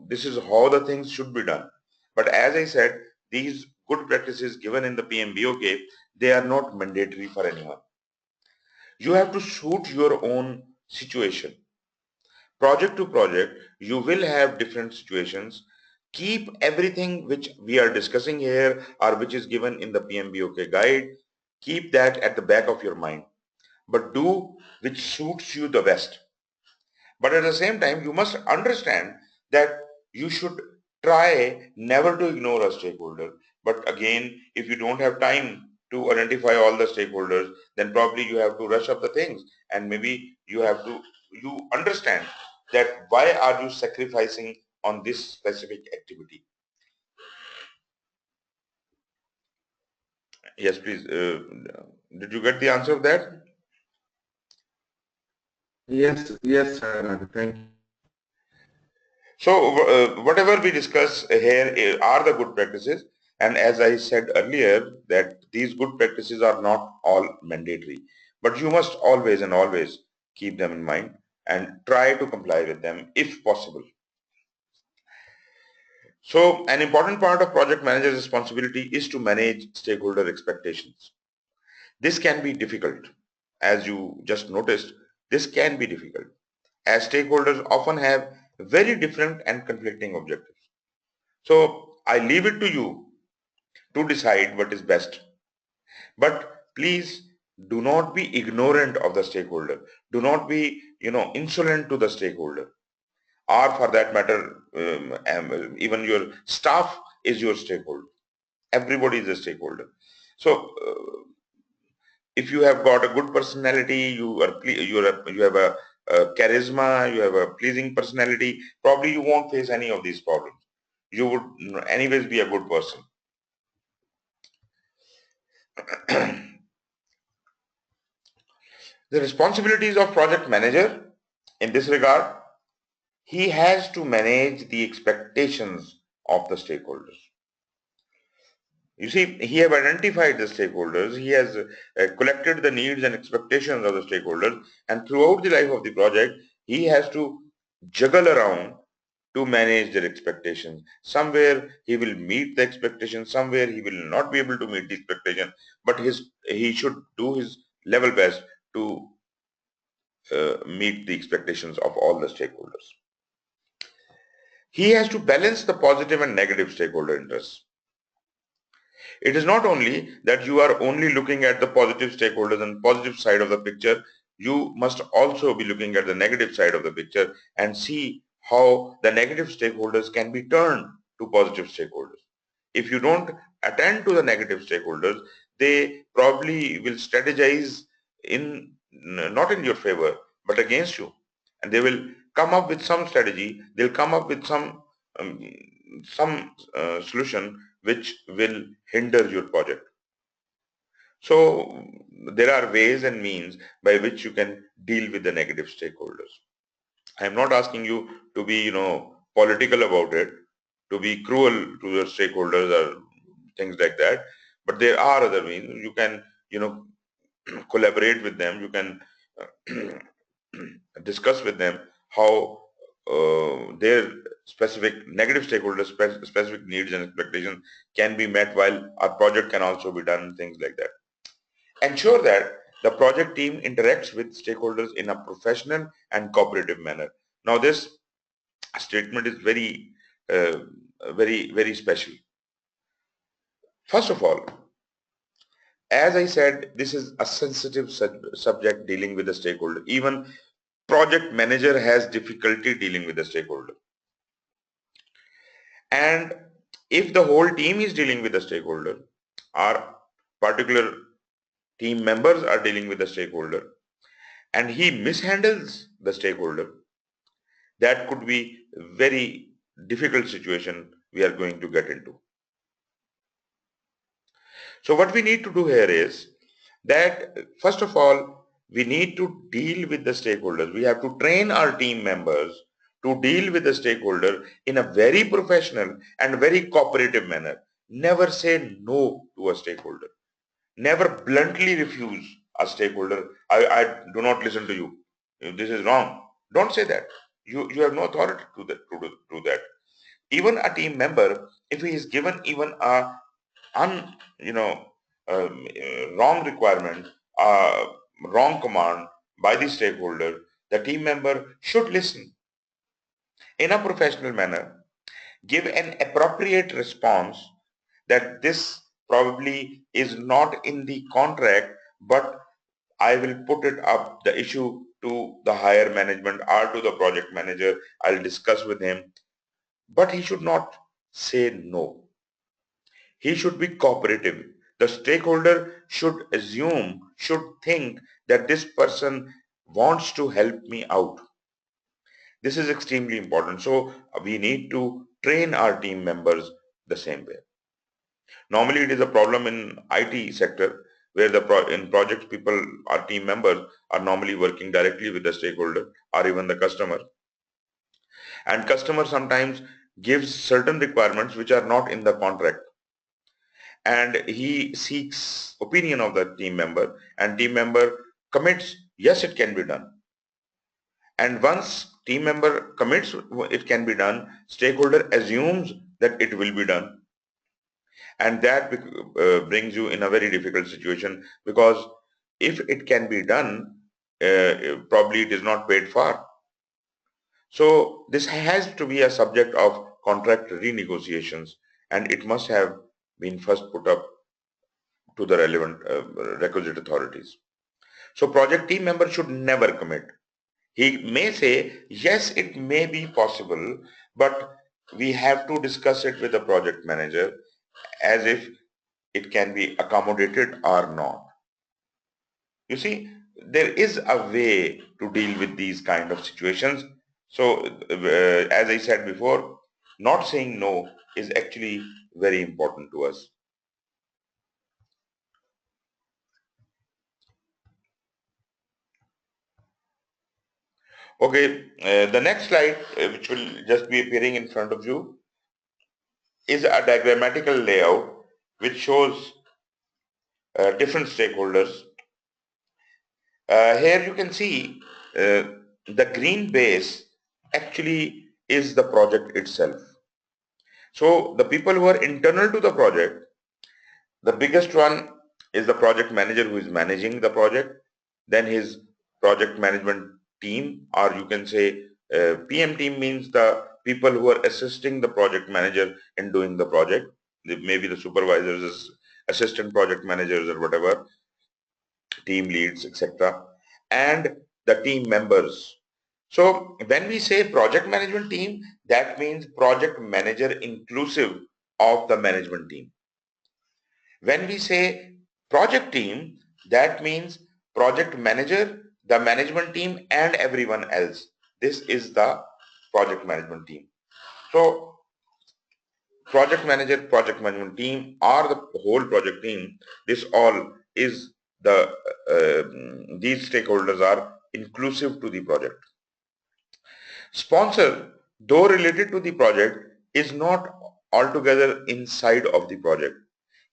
this is how the things should be done. But as I said, these good practices given in the PMBOK, they are not mandatory for anyone. You have to suit your own situation. Project to project, you will have different situations. Keep everything which we are discussing here or which is given in the PMBOK guide, keep that at the back of your mind. But do which suits you the best. But at the same time, you must understand that you should try never to ignore a stakeholder. But again, if you don't have time to identify all the stakeholders, then probably you have to rush up the things, and maybe you understand that why are you sacrificing on this specific activity. Yes, please. Did you get the answer of that? Yes, sir. I got it. Thank you. So whatever we discuss here are the good practices, and as I said earlier that these good practices are not all mandatory, but you must always and always keep them in mind and try to comply with them if possible. So an important part of project manager's responsibility is to manage stakeholder expectations. This can be difficult. As you just noticed, this can be difficult as stakeholders often have very different and conflicting objectives. So I leave it to you to decide what is best. But please do not be ignorant of the stakeholder. Do not be, insolent to the stakeholder. Or for that matter, even your staff is your stakeholder. Everybody is a stakeholder. So if you have got a good personality, you have a charisma, you have a pleasing personality, probably you won't face any of these problems. You would anyways be a good person. The responsibilities of project manager in this regard, he has to manage the expectations of the stakeholders. You see, he have identified the stakeholders, he has collected the needs and expectations of the stakeholders, and throughout the life of the project, he has to juggle around to manage their expectations. Somewhere he will meet the expectations, somewhere he will not be able to meet the expectation, but he should do his level best to meet the expectations of all the stakeholders. He has to balance the positive and negative stakeholder interests. It is not only that you are only looking at the positive stakeholders and positive side of the picture, you must also be looking at the negative side of the picture and see how the negative stakeholders can be turned to positive stakeholders. If you don't attend to the negative stakeholders, they probably will strategize in not in your favor but against you, and they will come up with some strategy, they'll come up with um, some solution which will hinder your project. So there are ways and means by which you can deal with the negative stakeholders. I am not asking you to be, political about it, to be cruel to your stakeholders or things like that. But there are other means. You can, collaborate with them. You can discuss with them how their specific negative stakeholders, specific needs and expectations can be met while our project can also be done, things like that. Ensure that the project team interacts with stakeholders in a professional and cooperative manner. Now this statement is uh, very special. First of all, as I said, this is a sensitive subject dealing with the stakeholder. Even project manager has difficulty dealing with the stakeholder. And if the whole team is dealing with the stakeholder, or particular team members are dealing with the stakeholder, and he mishandles the stakeholder, that could be a very difficult situation we are going to get into. So what we need to do here is that, first of all, we need to deal with the stakeholders. We have to train our team members to deal with the stakeholder in a very professional and very cooperative manner. Never say no to a stakeholder. Never bluntly refuse a stakeholder. I do not listen to you. This is wrong. Don't say that. You have no authority to that. Even a team member, if he is given even a un, you know, wrong requirement, wrong command by the stakeholder, the team member should listen in a professional manner, give an appropriate response that this probably is not in the contract, but I will put it up the issue to the higher management or to the project manager. I'll discuss with him, but he should not say no. He should be cooperative. The stakeholder should think that this person wants to help me out. This is extremely important. So we need to train our team members the same way. Normally it is a problem in IT sector where in projects people, our team members are normally working directly with the stakeholder or even the customer. And customer sometimes gives certain requirements which are not in the contract, and he seeks opinion of the team member, and team member commits, yes, it can be done. And once team member commits it can be done, stakeholder assumes that it will be done, and that brings you in a very difficult situation, because if it can be done, probably it is not paid for. So this has to be a subject of contract renegotiations, and it must have been first put up to the relevant requisite authorities. So project team member should never commit. He may say, yes, it may be possible, but we have to discuss it with the project manager as if it can be accommodated or not. You see, there is a way to deal with these kind of situations. So as I said before, not saying no is actually very important to us. Okay, the next slide, which will just be appearing in front of you, is a diagrammatical layout which shows different stakeholders. Here you can see the green base actually is the project itself. So the people who are internal to the project, the biggest one is the project manager who is managing the project, then his project management team, or you can say PM team means the people who are assisting the project manager in doing the project. Maybe the supervisors, assistant project managers or whatever, team leads, etc. And the team members. So when we say project management team, that means project manager inclusive of the management team. When we say project team, that means project manager, the management team, and everyone else. This is the project management team. So project manager, project management team, or the whole project team, this all is the these stakeholders are inclusive to the project. Sponsor, though related to the project, is not altogether inside of the project.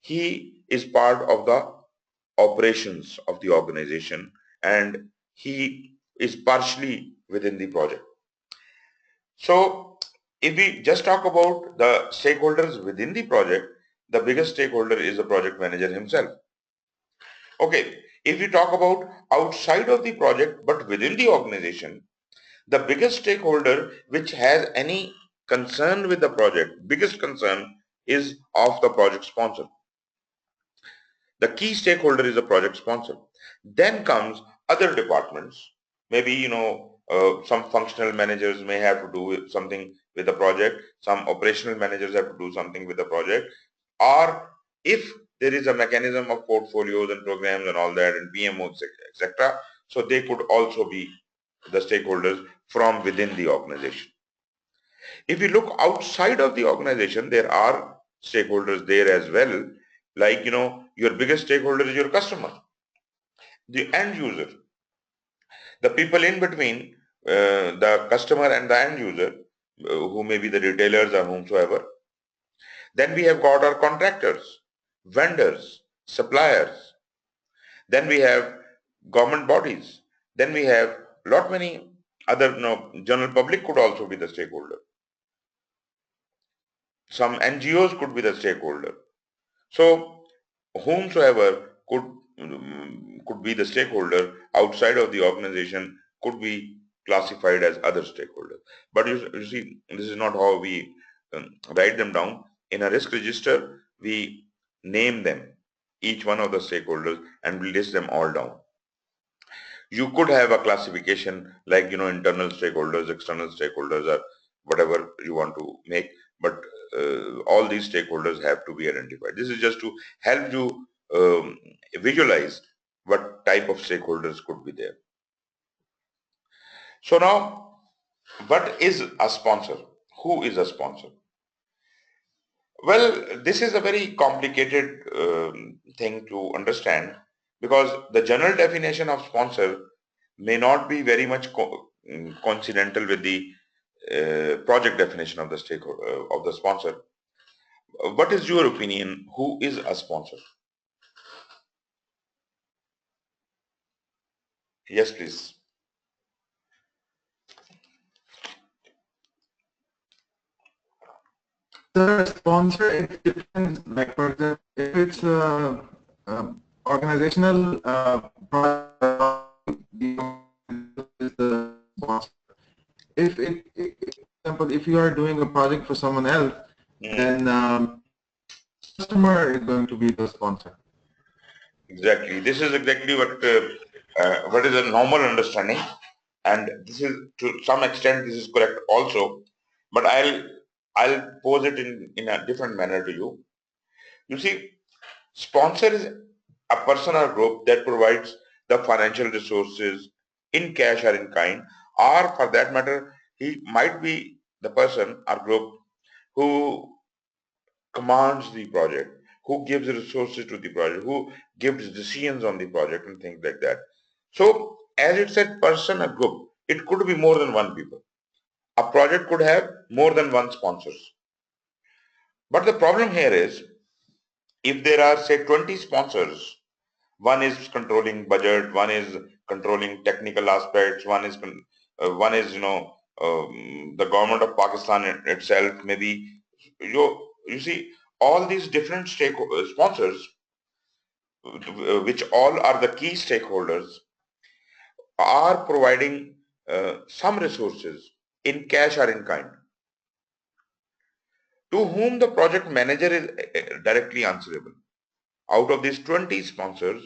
He is part of the operations of the organization, and he is partially within the project. So if we just talk about the stakeholders within the project, the biggest stakeholder is the project manager himself. Okay, if we talk about outside of the project but within the organization, the biggest stakeholder which has any concern with the project, biggest concern, is of the project sponsor. The key stakeholder is the project sponsor. Then comes other departments. Maybe, some functional managers may have to do something with the project. Some operational managers have to do something with the project. Or if there is a mechanism of portfolios and programs and all that and PMOs, etc. So they could also be the stakeholders from within the organization. If you look outside of the organization, there are stakeholders there as well. Like, your biggest stakeholder is your customer, the end user. The people in between, the customer and the end user, who may be the retailers or whomsoever. Then we have got our contractors, vendors, suppliers. Then we have government bodies. Then we have lot many other, general public could also be the stakeholder. Some NGOs could be the stakeholder. So whomsoever could be the stakeholder outside of the organization could be classified as other stakeholders. But you see, this is not how we write them down. In a risk register, we name them, each one of the stakeholders, and we list them all down. You could have a classification like, internal stakeholders, external stakeholders, or whatever you want to make, but all these stakeholders have to be identified. This is just to help you visualize what type of stakeholders could be there. So now, what is a sponsor? Who is a sponsor? Well, this is a very complicated thing to understand, because the general definition of sponsor may not be very much coincidental with the project definition of the stakeholder of the sponsor. What is your opinion? Who is a sponsor? Yes, please. The sponsor, it depends. Like for example, if it's a, organizational project, the sponsor. If for example, if you are doing a project for someone else, then customer is going to be the sponsor. Exactly. This is exactly what is a normal understanding, and this is, to some extent, this is correct also. But I'll pose it in a different manner to you. You see, sponsor is a person or group that provides the financial resources in cash or in kind, or for that matter, he might be the person or group who commands the project, who gives resources to the project, who gives decisions on the project and things like that. So as it said, person or group, it could be more than one people. A project could have more than one sponsors. But the problem here is, if there are say 20 sponsors, one is controlling budget, one is controlling technical aspects, one is the government of Pakistan itself, maybe. You see, all these different sponsors, which all are the key stakeholders, are providing some resources in cash or in kind, to whom the project manager is directly answerable. Out of these 20 sponsors,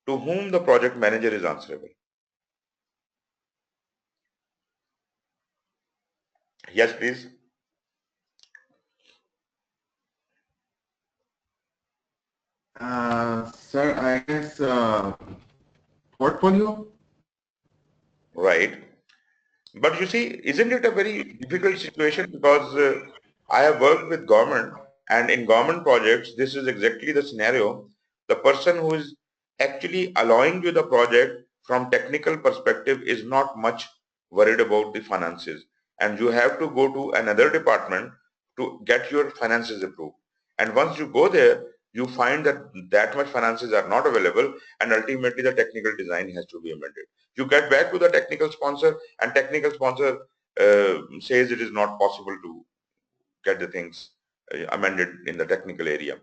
to whom the project manager is answerable. Yes, please. Sir, I guess portfolio. Right. But you see, isn't it a very difficult situation? Because I have worked with government, and in government projects, this is exactly the scenario. The person who is actually allowing you the project from technical perspective is not much worried about the finances. And you have to go to another department to get your finances approved. And once you go there, you find that that much finances are not available, and ultimately the technical design has to be amended. You get back to the technical sponsor, and technical sponsor says it is not possible to get the things amended in the technical area.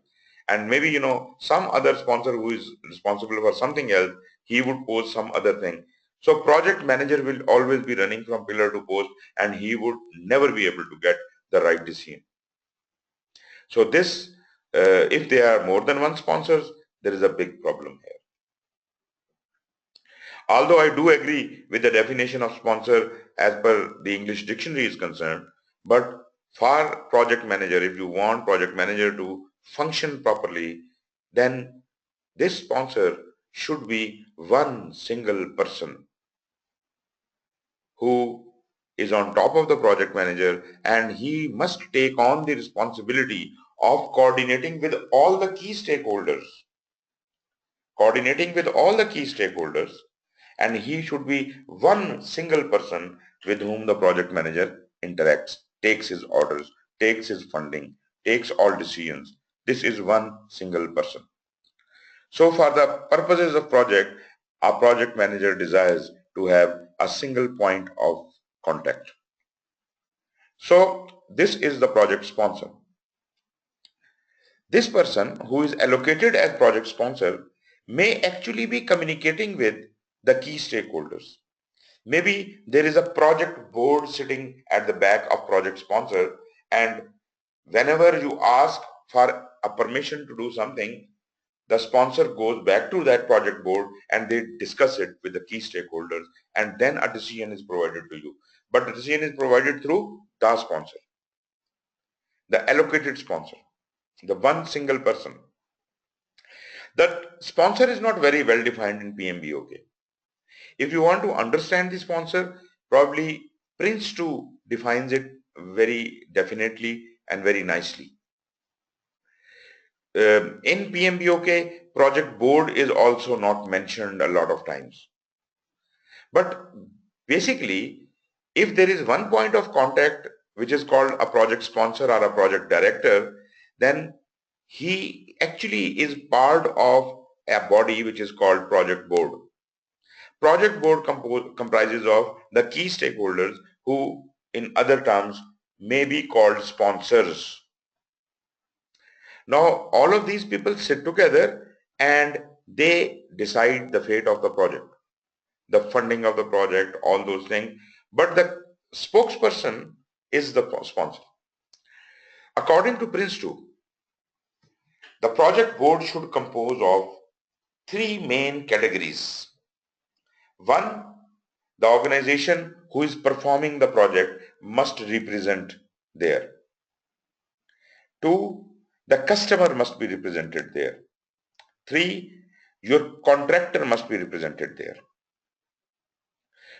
And maybe, some other sponsor who is responsible for something else, he would post some other thing. So project manager will always be running from pillar to post, and he would never be able to get the right decision. So this, if there are more than one sponsors, there is a big problem here. Although I do agree with the definition of sponsor as per the English dictionary is concerned, but for project manager, if you want project manager to function properly, then this sponsor should be one single person who is on top of the project manager, and he must take on the responsibility of coordinating with all the key stakeholders. Coordinating with all the key stakeholders and he should be one single person with whom the project manager interacts, takes his orders, takes his funding, takes all decisions. This is one single person. So for the purposes of project, our project manager desires to have a single point of contact. So this is the project sponsor. This person who is allocated as project sponsor may actually be communicating with the key stakeholders. Maybe there is a project board sitting at the back of project sponsor, and whenever you ask for a permission to do something, the sponsor goes back to that project board and they discuss it with the key stakeholders, and then a decision is provided to you. But the decision is provided through the sponsor, the allocated sponsor, the one single person. That sponsor is not very well defined in PMBOK. If you want to understand the sponsor, probably Prince 2 defines it very definitely and very nicely. In PMBOK, project board is also not mentioned a lot of times. But basically, if there is one point of contact which is called a project sponsor or a project director, then he actually is part of a body which is called project board. Project board comprises of the key stakeholders who, in other terms, may be called sponsors. Now, all of these people sit together and they decide the fate of the project, the funding of the project, all those things. But the spokesperson is the sponsor. According to Prince 2, the project board should compose of three main categories. One, the organization who is performing the project must represent there. Two, the customer must be represented there. Three, your contractor must be represented there.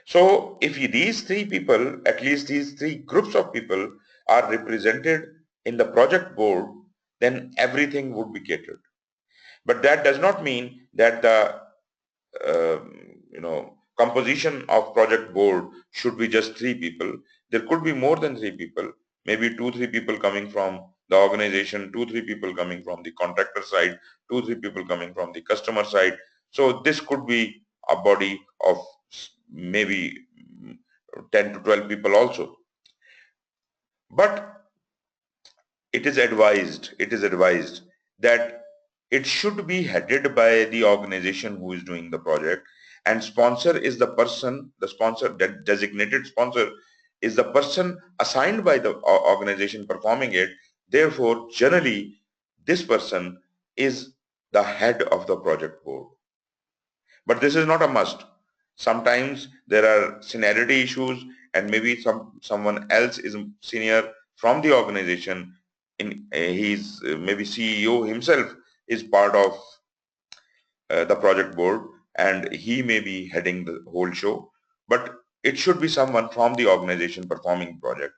So if these three people, at least these three groups of people are represented in the project board, then everything would be catered. But that does not mean that the composition of project board should be just three people. There could be more than three people, maybe 2-3 people coming from the organization, 2-3 people coming from the contractor side, 2-3 people coming from the customer side. So this could be a body of maybe 10 to 12 people also. But it is advised that it should be headed by the organization who is doing the project, and sponsor is the person, the sponsor, that designated sponsor is the person assigned by the organization performing it. Therefore, generally, this person is the head of the project board. But this is not a must. Sometimes there are seniority issues, and maybe someone else is senior from the organization. He's maybe CEO himself is part of the project board, and he may be heading the whole show. But it should be someone from the organization performing project,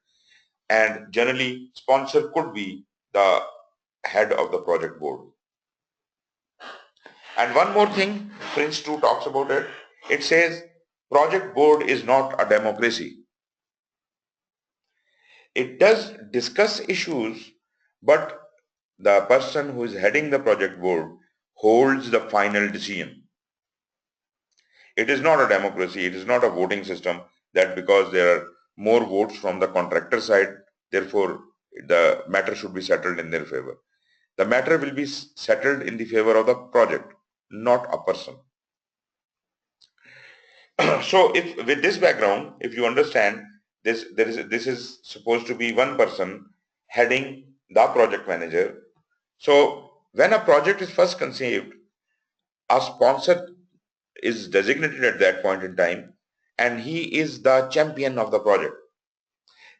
and generally sponsor could be the head of the project board. And one more thing, Prince 2 talks about it. It says project board is not a democracy. It does discuss issues, but the person who is heading the project board holds the final decision. It is not a democracy. It is not a voting system that because there are more votes from the contractor side, therefore the matter should be settled in their favor. The matter will be settled in the favor of the project, not a person. So if with this background, if you understand this, this is supposed to be one person heading the project manager. So when a project is first conceived, a sponsor is designated at that point in time, and he is the champion of the project.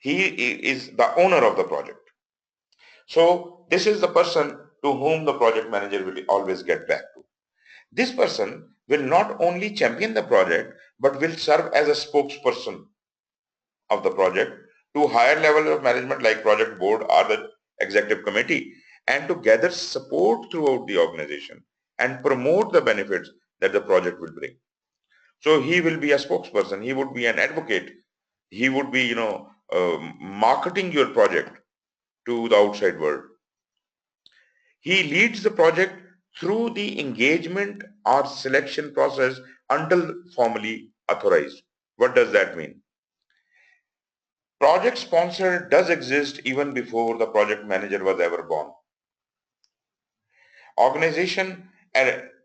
He is the owner of the project. So this is the person to whom the project manager will always get back to. This person will not only champion the project, but will serve as a spokesperson of the project to higher levels of management like project board or the executive committee, and to gather support throughout the organization and promote the benefits that the project will bring. So he will be a spokesperson. He would be an advocate. He would be, marketing your project to the outside world. He leads the project through the engagement or selection process until formally authorized. What does that mean? Project sponsor does exist even before the project manager was ever born. Organization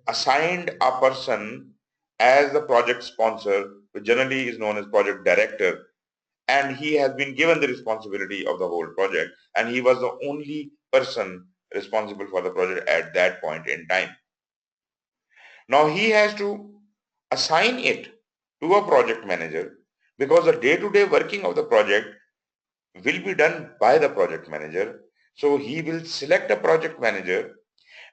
assigned a person as the project sponsor, which generally is known as project director, and he has been given the responsibility of the whole project, and he was the only person responsible for the project at that point in time. Now he has to assign it to a project manager because the day-to-day working of the project will be done by the project manager. So he will select a project manager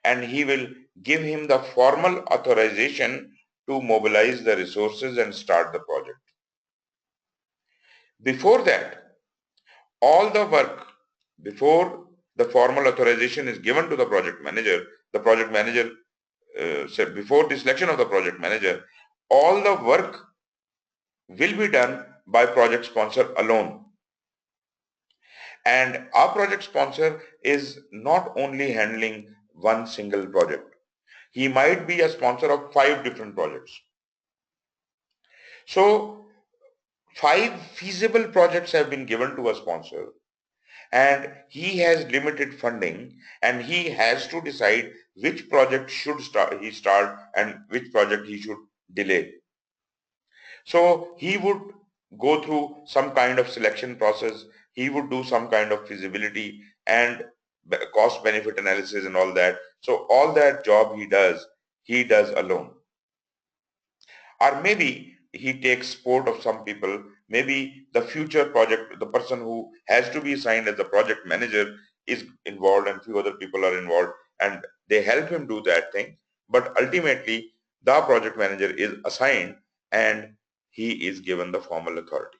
and he will give him the formal authorization to mobilize the resources and start the project. Before that, all the work, before the formal authorization is given to the project manager before the selection of the project manager, all the work will be done by project sponsor alone. And our project sponsor is not only handling one single project. He might be a sponsor of 5 different projects. So 5 feasible projects have been given to a sponsor, and he has limited funding, and he has to decide which project should start and which project he should delay. So he would go through some kind of selection process. He would do some kind of feasibility and cost benefit analysis and all that. So all that job he does alone. Or maybe he takes support of some people. Maybe the future project, the person who has to be assigned as the project manager is involved and few other people are involved and they help him do that thing. But ultimately, the project manager is assigned and he is given the formal authority.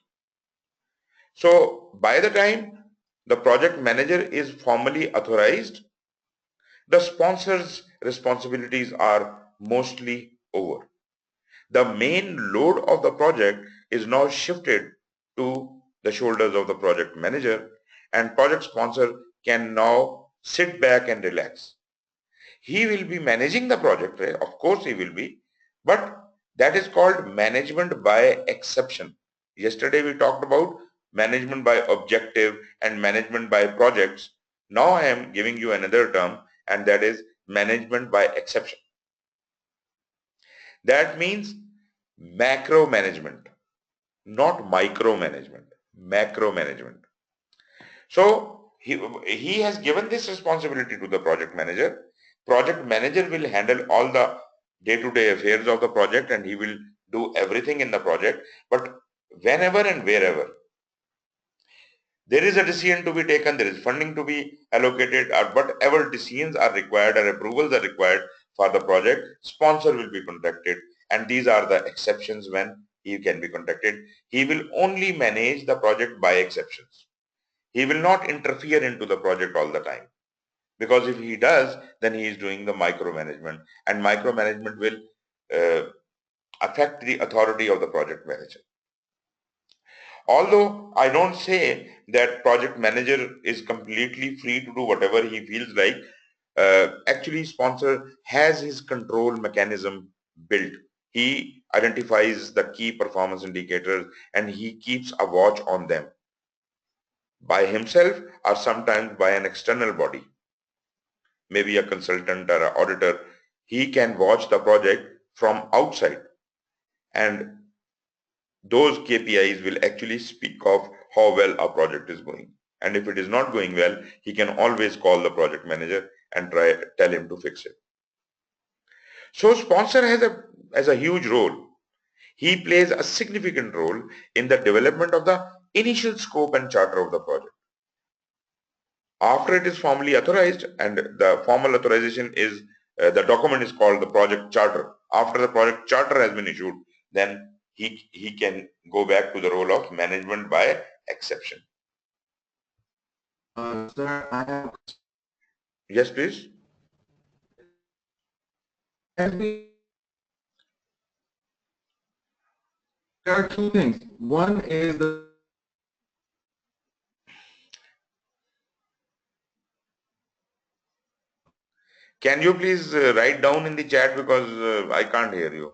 So by the time the project manager is formally authorized, the sponsor's responsibilities are mostly over. The main load of the project is now shifted to the shoulders of the project manager, and project sponsor can now sit back and relax. He will be managing the project, right? Of course he will be, but that is called management by exception. Yesterday we talked about management by objective and management by projects. Now I am giving you another term, and that is management by exception. That means macro management, not micro management, macro management. So he has given this responsibility to the project manager. Project manager will handle all the day-to-day affairs of the project and he will do everything in the project. But whenever and wherever there is a decision to be taken, there is funding to be allocated, or whatever decisions are required or approvals are required for the project, sponsor will be contacted, and these are the exceptions when he can be contacted. He will only manage the project by exceptions. He will not interfere into the project all the time, because if he does, then he is doing the micromanagement, and micromanagement will affect the authority of the project manager. Although I don't say that project manager is completely free to do whatever he feels like, actually sponsor has his control mechanism built. He identifies the key performance indicators and he keeps a watch on them by himself or sometimes by an external body, maybe a consultant or an auditor. He can watch the project from outside, and those KPIs will actually speak of how well a project is going. And if it is not going well, he can always call the project manager and tell him to fix it. So sponsor has a huge role. He plays a significant role in the development of the initial scope and charter of the project. After it is formally authorized, and the formal authorization is, the document is called the project charter. After the project charter has been issued, then he can go back to the role of management by exception. Sir, I have. Yes, please. there are two things. One is the Can you please write down in the chat because I can't hear you.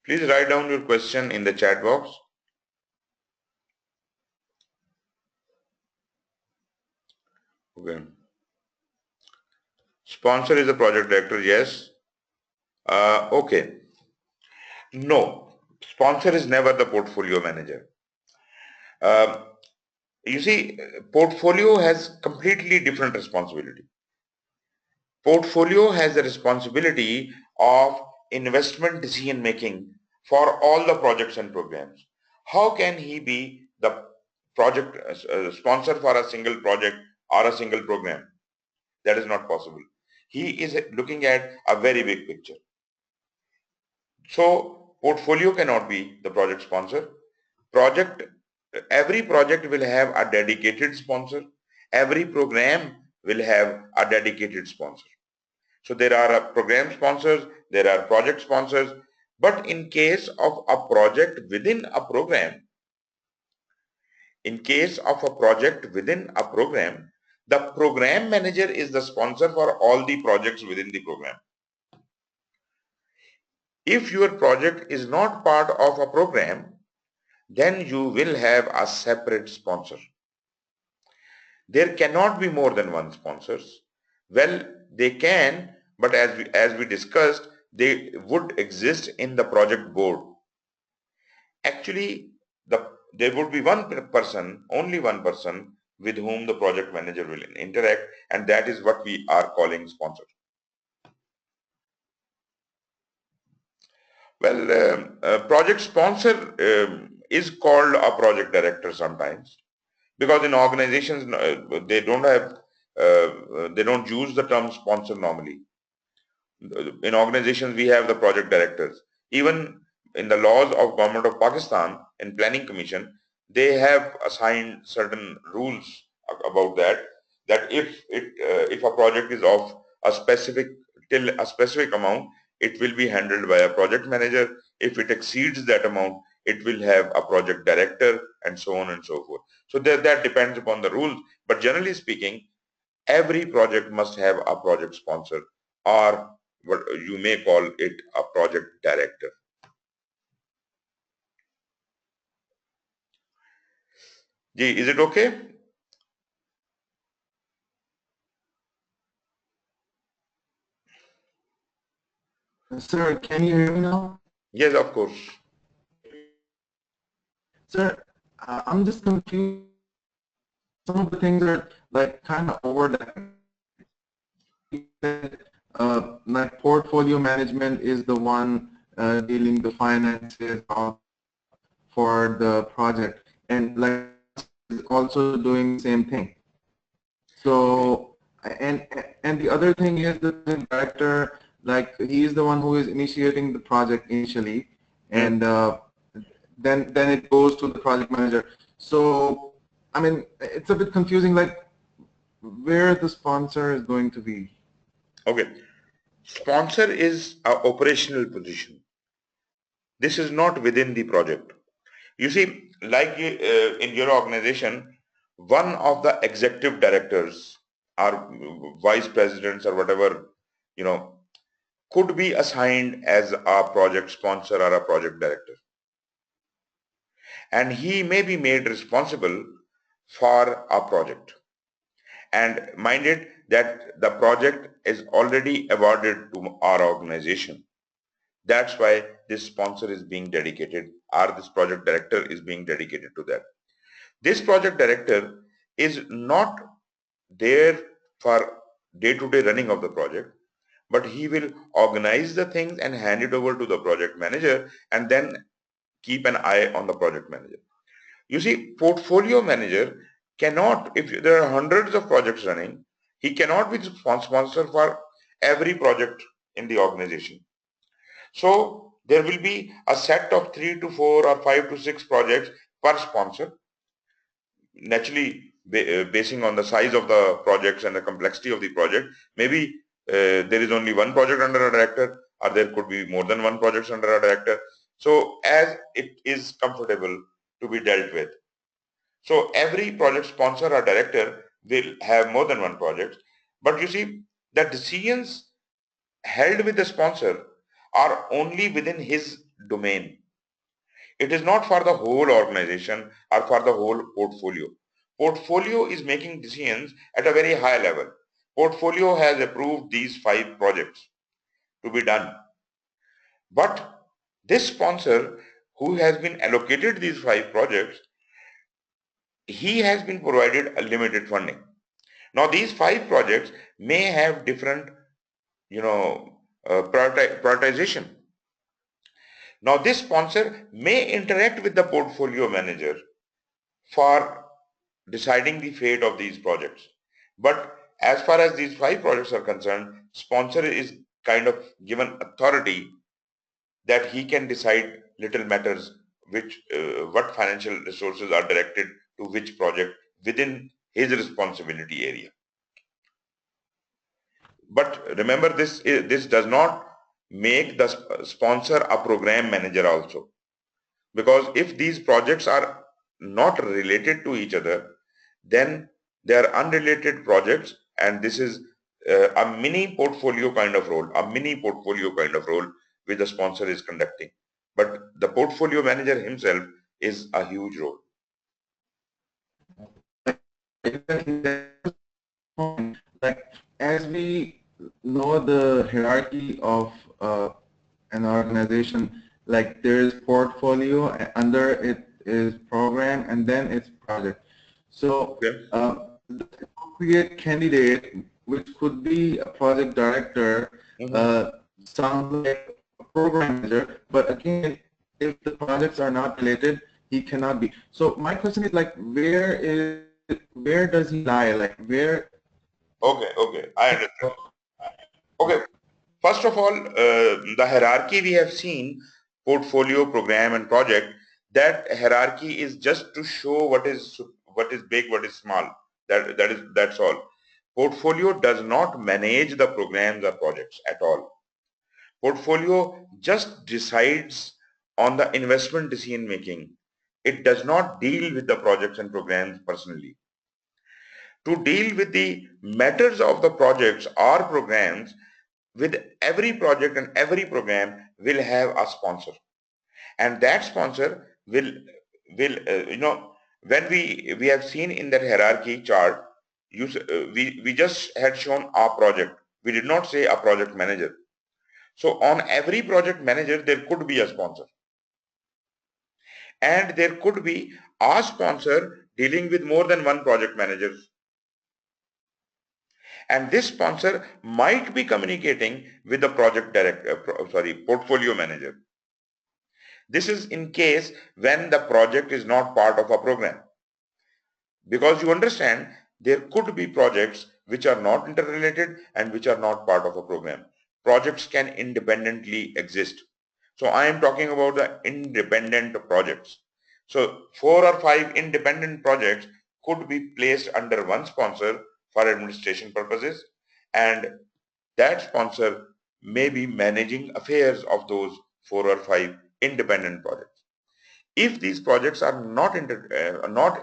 Please write down your question in the chat box. Okay. Sponsor is the project director, yes. Okay. No, sponsor is never the portfolio manager. You see, portfolio has completely different responsibility. Portfolio has the responsibility of investment decision making for all the projects and programs. How can he be the project sponsor for a single project or a single program? That is not possible. He is looking at a very big picture. So portfolio cannot be the project sponsor. Every project will have a dedicated sponsor. Every program will have a dedicated sponsor. So there are program sponsors, there are project sponsors, but in case of a project within a program, the program manager is the sponsor for all the projects within the program. If your project is not part of a program, then you will have a separate sponsor. There cannot be more than one sponsors. Well, they can, but as we discussed, they would exist in the project board. Actually, there would be only one person with whom the project manager will interact, and that is what we are calling sponsor. Well, project sponsor is called a project director sometimes, because in organizations they don't use the term sponsor normally. In organizations we have the project directors. Even in the laws of Government of Pakistan and Planning Commission, they have assigned certain rules about that if a project is of a specific till a specific amount, it will be handled by a project manager. If it exceeds that amount, it will have a project director, and so on and so forth. So that depends upon the rules, but generally speaking, every project must have a project sponsor, or what you may call it a project director. Is it okay? Sir, can you hear me now? Yes, of course. Sir, I'm just confused. Some of the things are like kind of overlapping. Like portfolio management is the one dealing the finances for the project, and like also doing the same thing. So and the other thing is the director, like he is the one who is initiating the project initially, and then it goes to the project manager. So I mean, it's a bit confusing, like where the sponsor is going to be. Okay. Sponsor is an operational position. This is not within the project. You see, like in your organization, one of the executive directors or vice presidents or whatever, could be assigned as a project sponsor or a project director. And he may be made responsible for a project. And mind it that the project is already awarded to our organization. That's why this sponsor is being dedicated, or this project director is being dedicated to that. This project director is not there for day-to-day running of the project, but he will organize the things and hand it over to the project manager, and then keep an eye on the project manager. You see, portfolio manager cannot, if there are hundreds of projects running, He cannot be the sponsor for every project in the organization. So there will be a set of 3 to 4 or 5 to 6 projects per sponsor, naturally basing on the size of the projects and the complexity of the project. Maybe there is only one project under a director, or there could be more than one project under a director. So as it is comfortable to be dealt with. So every project sponsor or director will have more than one project. But you see, the decisions held with the sponsor are only within his domain. It is not for the whole organization or for the whole portfolio. Portfolio is making decisions at a very high level. Portfolio has approved these 5 projects to be done. But this sponsor who has been allocated these 5 projects, he has been provided a limited funding. Now these 5 projects may have different, prioritization. Now this sponsor may interact with the portfolio manager for deciding the fate of these projects. But as far as these 5 projects are concerned, sponsor is kind of given authority that he can decide little matters, which what financial resources are directed to which project within his responsibility area. But remember, this does not make the sponsor a program manager also, because if these projects are not related to each other, then they are unrelated projects, and this is a mini portfolio kind of role, which the sponsor is conducting. But the portfolio manager himself is a huge role. Like, as we know the hierarchy of an organization, like there is portfolio, under it is program, and then it's project. So Okay. the appropriate candidate, which could be a project director, sounds like a program manager, but again, if the projects are not related, he cannot be. So my question is, like, where does he lie? Like, where? Okay, I understand. Okay, first of all, the hierarchy we have seen, portfolio, program, and project. That hierarchy is just to show what is big, what is small. That's all. Portfolio does not manage the programs or projects at all. Portfolio just decides on the investment decision making. It does not deal with the projects and programs personally. To deal with the matters of the projects or programs, with every project and every program will have a sponsor, and that sponsor will when we have seen in that hierarchy chart, we just had shown a project. We did not say a project manager. So on every project manager there could be a sponsor, and there could be a sponsor dealing with more than one project manager, and this sponsor might be communicating with the portfolio manager. This is in case when the project is not part of a program. Because you understand, there could be projects which are not interrelated and which are not part of a program. Projects can independently exist. So I am talking about the independent projects. So 4 or 5 independent projects could be placed under one sponsor for administration purposes, and that sponsor may be managing affairs of those 4 or 5 independent projects. If these projects are not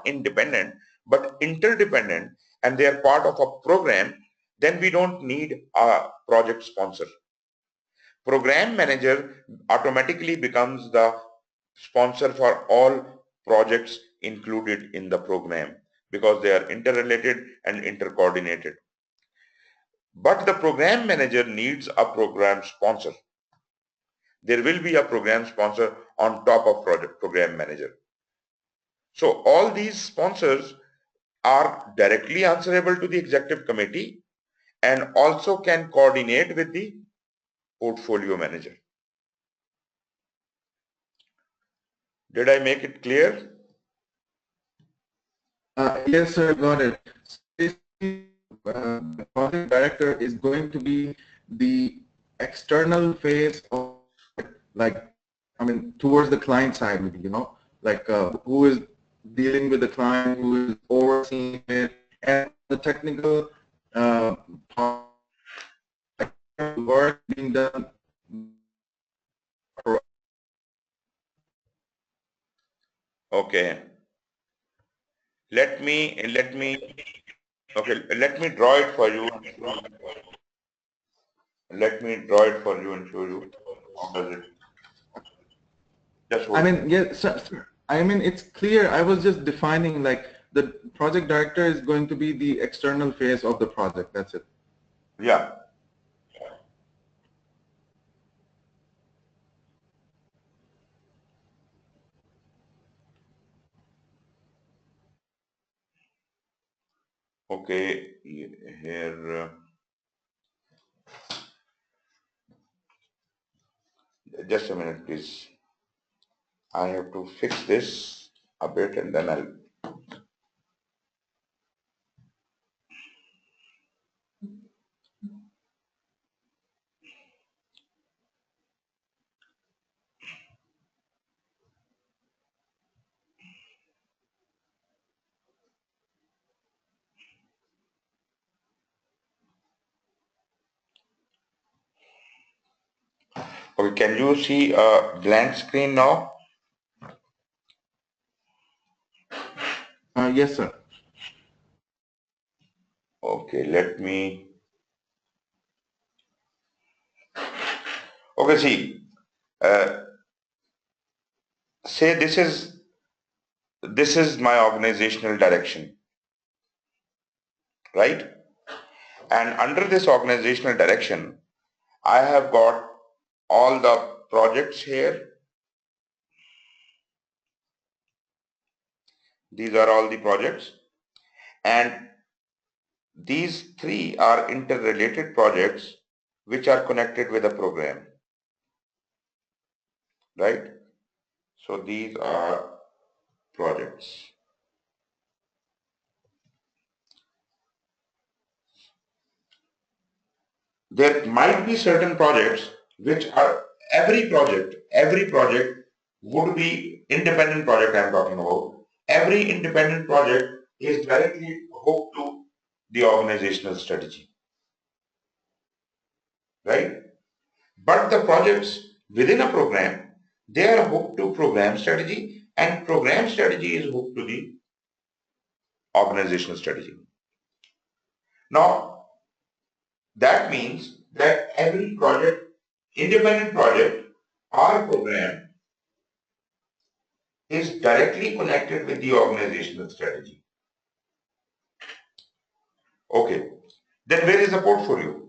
independent but interdependent, and they are part of a program, then we don't need a project sponsor. Program manager automatically becomes the sponsor for all projects included in the program, because they are interrelated and intercoordinated. But the program manager needs a program sponsor. There will be a program sponsor on top of program manager. So all these sponsors are directly answerable to the executive committee and also can coordinate with the portfolio manager. Did I make it clear? Yes, sir, got it. the project director is going to be the external face of the project, like, I mean, towards the client side, you know, like who is dealing with the client, who is overseeing it, and the technical part, work being done. Okay. Let me draw it for you. Let me draw it for you and show you how does it. Just I hold. mean, yes, sir. I mean, it's clear. I was just defining like the project director is going to be the external face of the project. That's it. Yeah. Okay. Here. Just a minute, please. I have to fix this a bit and then I'll. Okay. Can you see a blank screen now? Yes, sir. Okay. Let me. Okay. See. Uh, say this is my organizational direction, right? And under this organizational direction, I have got all the projects here. These are all the projects. And these three are interrelated projects which are connected with a program, right? So these are projects. There might be certain projects which are every project would be independent project I'm talking about. Every independent project is directly hooked to the organizational strategy, right? But the projects within a program, they are hooked to program strategy and program strategy is hooked to the organizational strategy. Now, that means that every project, independent project or program is directly connected with the organizational strategy. Okay, then where is the portfolio?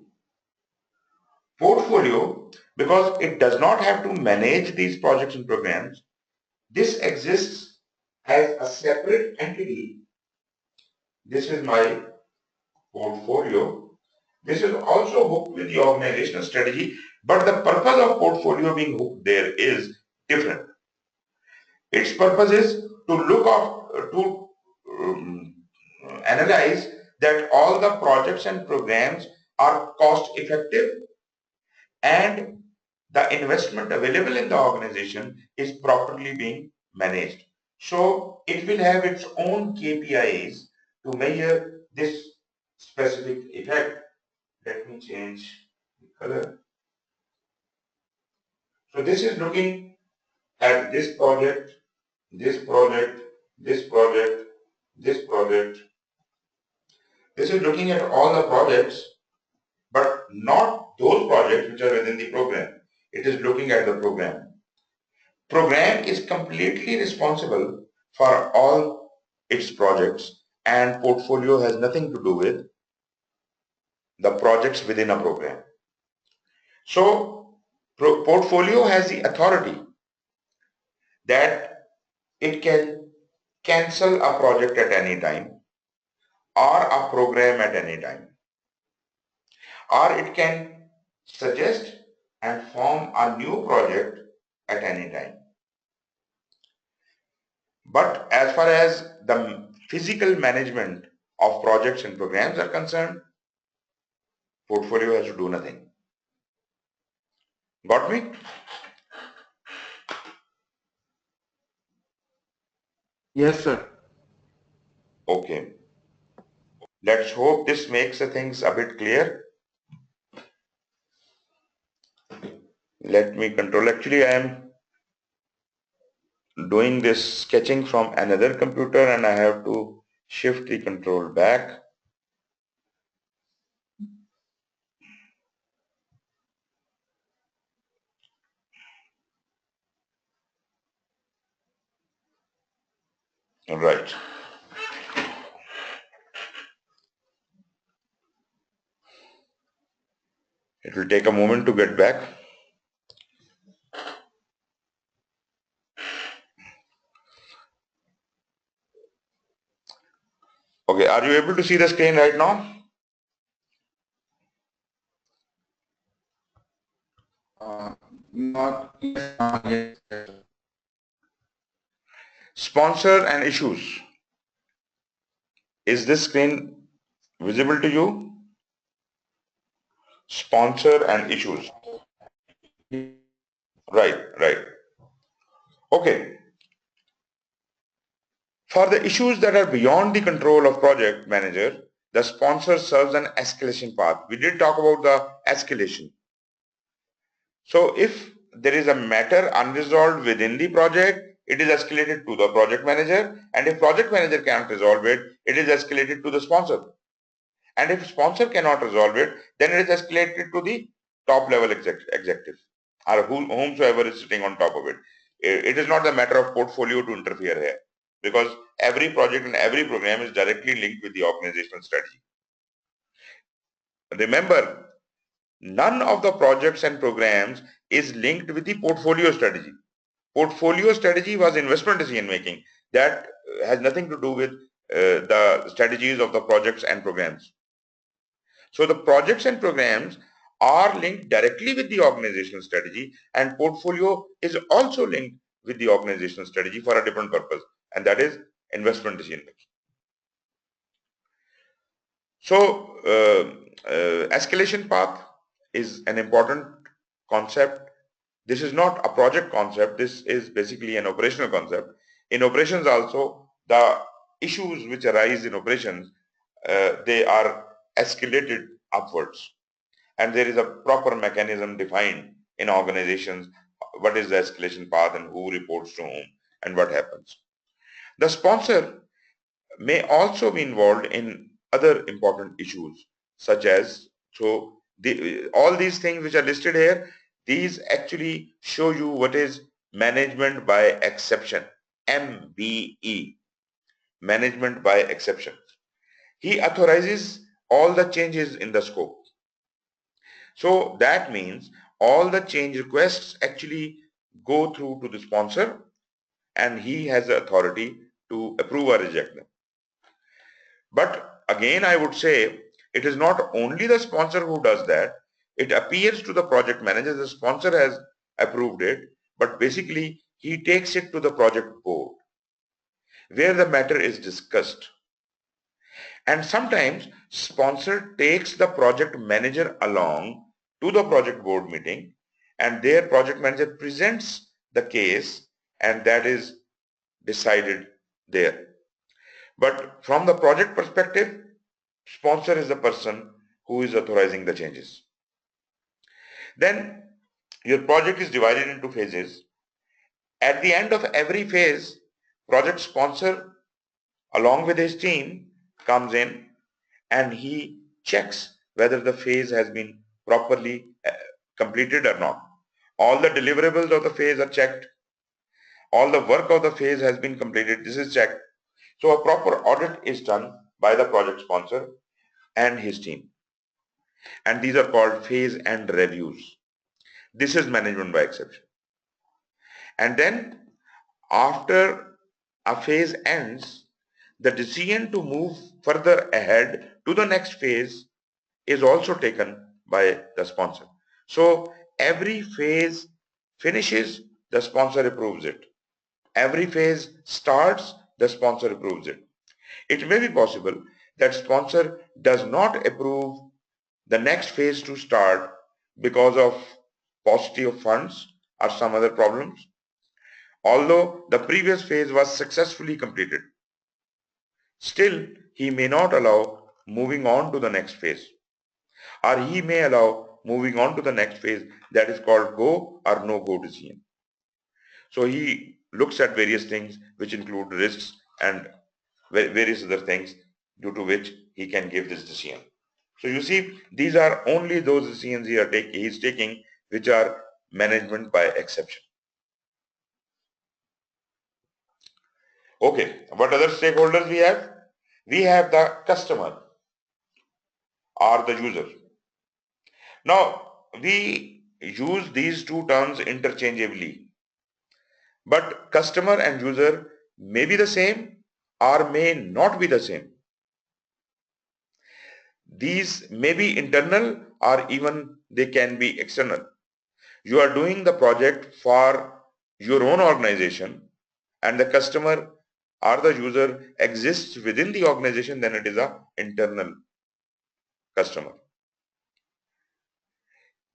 Portfolio, because it does not have to manage these projects and programs, this exists as a separate entity. This is my portfolio. This is also hooked with the organizational strategy, but the purpose of portfolio being hooked there is different. Its purpose is to look up, to analyze that all the projects and programs are cost effective and the investment available in the organization is properly being managed. So it will have its own KPIs to measure this specific effect. Let me change the color. So this is looking at this project, this project, this project, this project. This is looking at all the projects, but not those projects which are within the program. It is looking at the program. Program is completely responsible for all its projects and portfolio has nothing to do with the projects within a program. So portfolio has the authority that it can cancel a project at any time or a program at any time, or it can suggest and form a new project at any time. But as far as the physical management of projects and programs are concerned, portfolio has to do nothing. Got me? Yes, sir. Okay. Let's hope this makes the things a bit clear. Let me control. Actually, I am doing this sketching from another computer and I have to shift the control back. Right. It will take a moment to get back. Okay, are you able to see the screen right now? Not yes, yes, sir. Sponsor and issues. Is this screen visible to you? Sponsor and issues. Right, right. Okay. For the issues that are beyond the control of project manager, the sponsor serves an escalation path. We did talk about the escalation. So if there is a matter unresolved within the project, it is escalated to the project manager, and if project manager can't resolve it, it is escalated to the sponsor. And if sponsor cannot resolve it, then it is escalated to the top level executive or whomsoever is sitting on top of it. It is not a matter of portfolio to interfere here, because every project and every program is directly linked with the organizational strategy. Remember, none of the projects and programs is linked with the portfolio strategy. Portfolio strategy was investment decision making. That has nothing to do with the strategies of the projects and programs. So the projects and programs are linked directly with the organizational strategy, and portfolio is also linked with the organizational strategy for a different purpose, and that is investment decision making. So escalation path is an important concept. This is not a project concept. This is basically an operational concept. In operations also, the issues which arise in operations, they are escalated upwards. And there is a proper mechanism defined in organizations. What is the escalation path and who reports to whom and what happens. The sponsor may also be involved in other important issues such as, all these things which are listed here, these actually show you what is management by exception, MBE, management by exception. He authorizes all the changes in the scope. So that means all the change requests actually go through to the sponsor, and he has the authority to approve or reject them. But again, I would say it is not only the sponsor who does that. It appears to the project manager the sponsor has approved it, but basically he takes it to the project board where the matter is discussed. And sometimes sponsor takes the project manager along to the project board meeting, and their project manager presents the case, and that is decided there. But from the project perspective, sponsor is the person who is authorizing the changes. Then your project is divided into phases. At the end of every phase, project sponsor along with his team comes in and he checks whether the phase has been properly completed or not. All the deliverables of the phase are checked. All the work of the phase has been completed. This is checked. So a proper audit is done by the project sponsor and his team. And these are called phase end reviews. This is management by exception. And then after a phase ends, the decision to move further ahead to the next phase is also taken by the sponsor. So every phase finishes, the sponsor approves it. Every phase starts, the sponsor approves it. It may be possible that sponsor does not approve the next phase to start because of paucity of funds or some other problems, although the previous phase was successfully completed, still he may not allow moving on to the next phase, or he may allow moving on to the next phase, that is called go or no go decision. So he looks at various things which include risks and various other things due to which he can give this decision. So you see, these are only those decisions he is taking which are management by exception. Okay, what other stakeholders we have? We have the customer or the user. Now, we use these two terms interchangeably, but customer and user may be the same or may not be the same. These may be internal or even they can be external. You are doing the project for your own organization and the customer or the user exists within the organization, then it is an internal customer.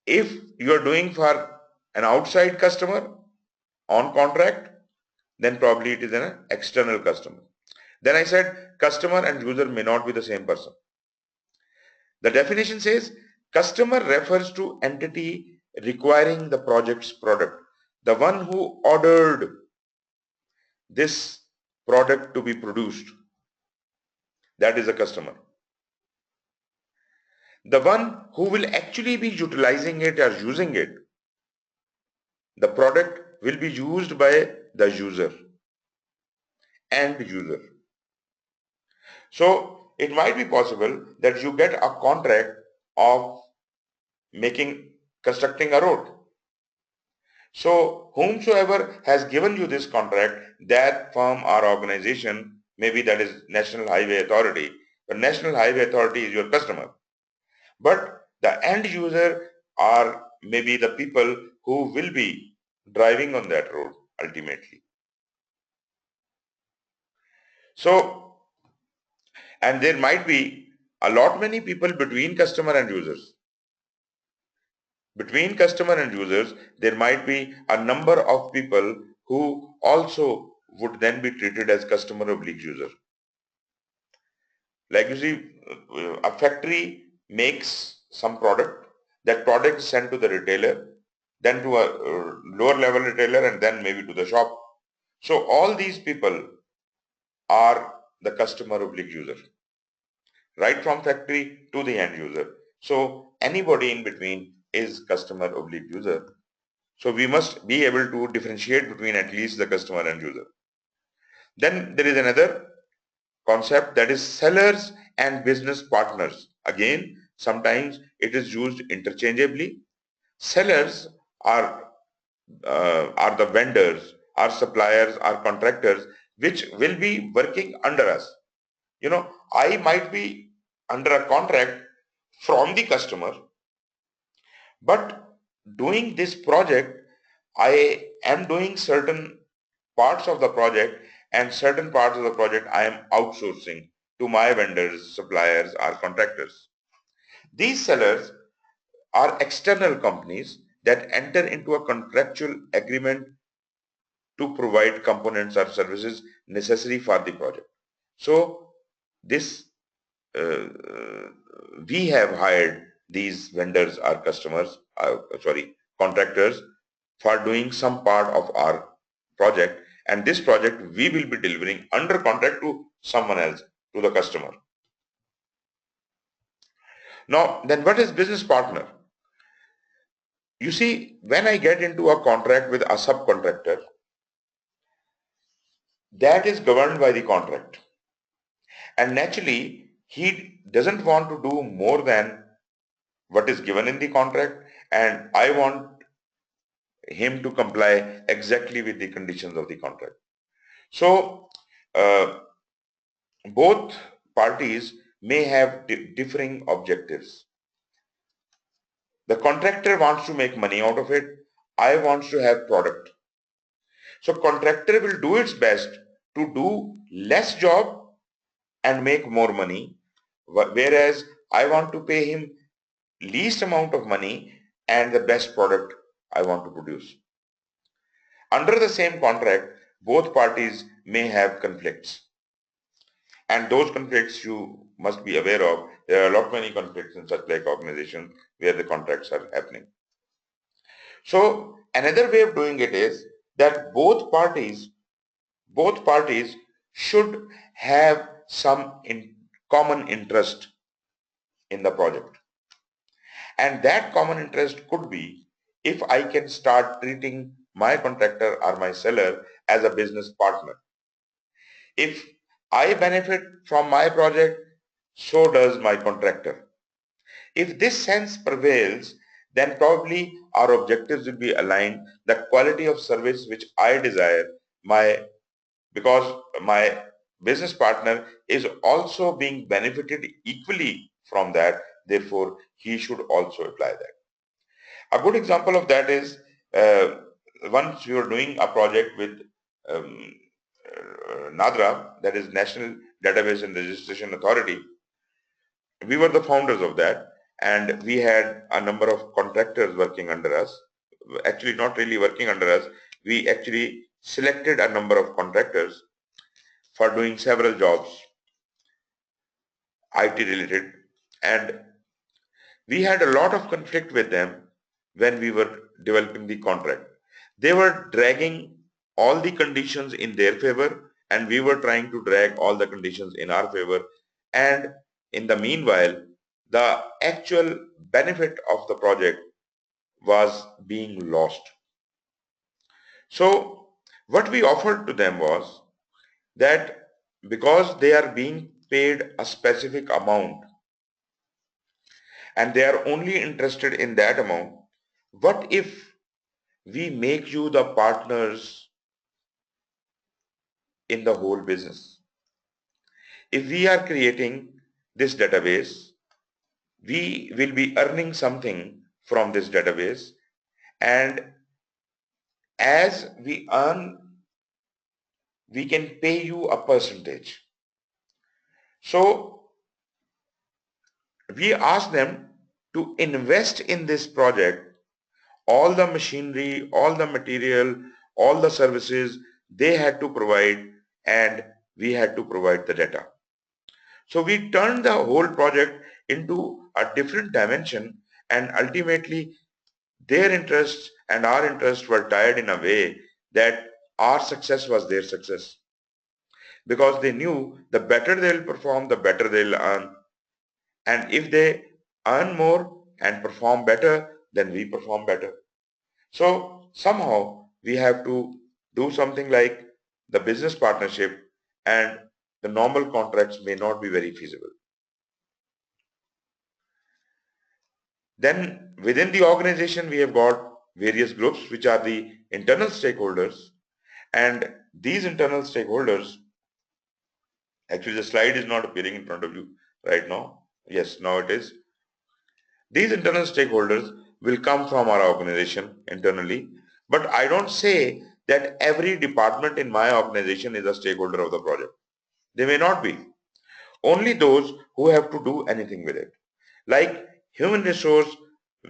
If you are doing for an outside customer on contract, then probably it is an external customer. Then I said customer and user may not be the same person. The definition says customer refers to entity requiring the project's product. The one who ordered this product to be produced, that is a customer. The one who will actually be utilizing it or using it, the product will be used by the user, end user. So it might be possible that you get a contract of constructing a road. So whomsoever has given you this contract, that firm or organization, maybe that is National Highway Authority. The National Highway Authority is your customer. But the end user are maybe the people who will be driving on that road ultimately. So, and there might be a lot many people between customer and users. Between customer and users, there might be a number of people who also would then be treated as customer oblique user. Like you see, a factory makes some product. That product is sent to the retailer, then to a lower level retailer, and then maybe to the shop. So all these people are the customer oblique user, right from factory to the end user. So anybody in between is customer oblique user. So we must be able to differentiate between at least the customer and user. Then there is another concept, that is sellers and business partners. Again, sometimes it is used interchangeably. Sellers are the vendors, are suppliers, are contractors which will be working under us. You know, I might be under a contract from the customer, but doing this project, I am doing certain parts of the project, and certain parts of the project I am outsourcing to my vendors, suppliers, or contractors. These sellers are external companies that enter into a contractual agreement to provide components or services necessary for the project. So this we have hired these vendors or contractors for doing some part of our project, and this project we will be delivering under contract to someone else, to the customer. Now then, what is business partner? You see, when I get into a contract with a subcontractor, that is governed by the contract, and naturally he doesn't want to do more than what is given in the contract, and I want him to comply exactly with the conditions of the contract. So both parties may have differing objectives. The contractor wants to make money out of it. I want to have product. So contractor will do its best to do less job and make more money, whereas I want to pay him least amount of money and the best product I want to produce. Under the same contract, both parties may have conflicts. And those conflicts you must be aware of. There are a lot many conflicts in such like organizations where the contracts are happening. So another way of doing it is that both parties should have some common interest in the project. And that common interest could be if I can start treating my contractor or my seller as a business partner. If I benefit from my project, so does my contractor. If this sense prevails, then probably our objectives will be aligned. The quality of service which I desire, because my business partner is also being benefited equally from that, therefore he should also apply that. A good example of that is once we were doing a project with um, NADRA, that is National Database and Registration Authority. We were the founders of that, and we had a number of contractors working under us. Actually, not really working under us. We actually selected a number of contractors for doing several jobs, IT related, and we had a lot of conflict with them when we were developing the contract. They were dragging all the conditions in their favor, and we were trying to drag all the conditions in our favor. And in the meanwhile, the actual benefit of the project was being lost. So what we offered to them was that because they are being paid a specific amount and they are only interested in that amount, what if we make you the partners in the whole business? If we are creating this database, we will be earning something from this database, and as we earn, we can pay you a percentage. So we ask them to invest in this project, all the machinery, all the material, all the services they had to provide, and we had to provide the data. So we turned the whole project into a different dimension, and ultimately their interests and our interests were tied in a way that our success was their success. Because they knew the better they'll perform, the better they'll earn. And if they earn more and perform better, then we perform better. So somehow we have to do something like the business partnership, and the normal contracts may not be very feasible. Then within the organization, we have got various groups which are the internal stakeholders, and these internal stakeholders, actually the slide is not appearing in front of you right now. Yes, now it is. These internal stakeholders will come from our organization internally, but I don't say that every department in my organization is a stakeholder of the project. They may not be. Only those who have to do anything with it. Like human resource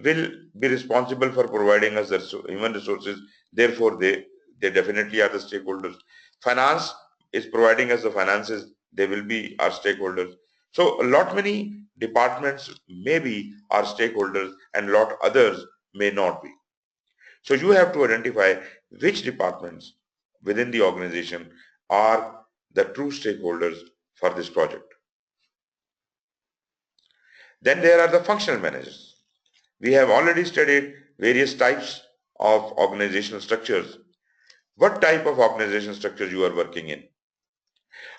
will be responsible for providing us the human resources, therefore they definitely are the stakeholders. Finance is providing us the finances, they will be our stakeholders. So a lot many departments may be our stakeholders and lot others may not be. So you have to identify which departments within the organization are the true stakeholders for this project. Then there are the functional managers. We have already studied various types of organizational structures. What type of organizational structures you are working in?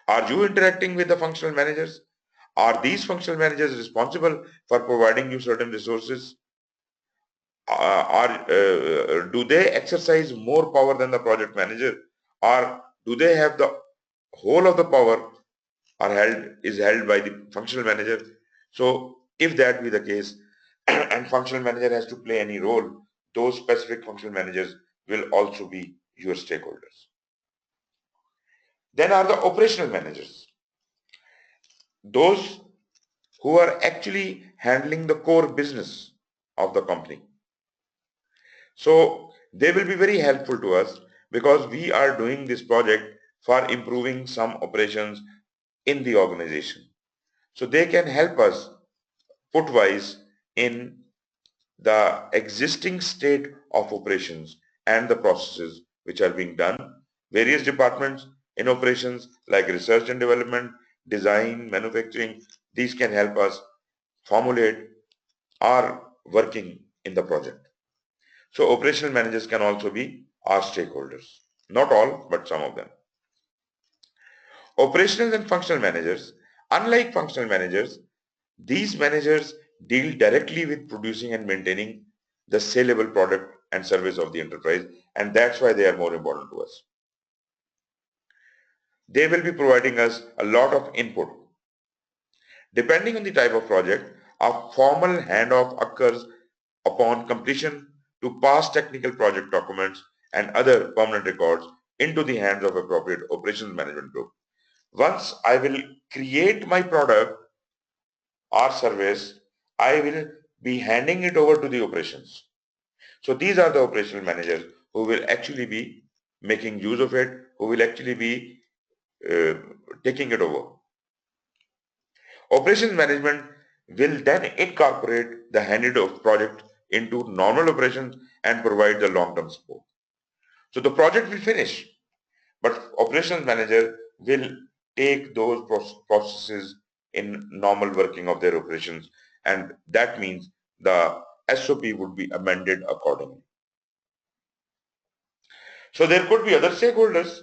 Are you interacting with the functional managers? Are these functional managers responsible for providing you certain resources? Do they exercise more power than the project manager? Or do they have the whole of the power is held by the functional manager? So if that be the case, and functional manager has to play any role, those specific functional managers will also be your stakeholders. Then are the operational managers. Those who are actually handling the core business of the company. So they will be very helpful to us because we are doing this project for improving some operations in the organization. So they can help us put-wise in the existing state of operations and the processes which are being done. Various departments in operations like research and development, design, manufacturing, these can help us formulate our working in the project. So operational managers can also be our stakeholders. Not all, but some of them. Operational and functional managers, unlike functional managers, these managers deal directly with producing and maintaining the saleable product and service of the enterprise, and that's why they are more important to us. They will be providing us a lot of input. Depending on the type of project, a formal handoff occurs upon completion to pass technical project documents and other permanent records into the hands of appropriate operations management group. Once I will create my product or service, I will be handing it over to the operations. So these are the operational managers who will actually be making use of it, who will actually be taking it over. Operations management will then incorporate the handed-off project into normal operations and provide the long-term support. So the project will finish, but operations manager will take those processes in normal working of their operations, and that means the SOP would be amended accordingly. So there could be other stakeholders.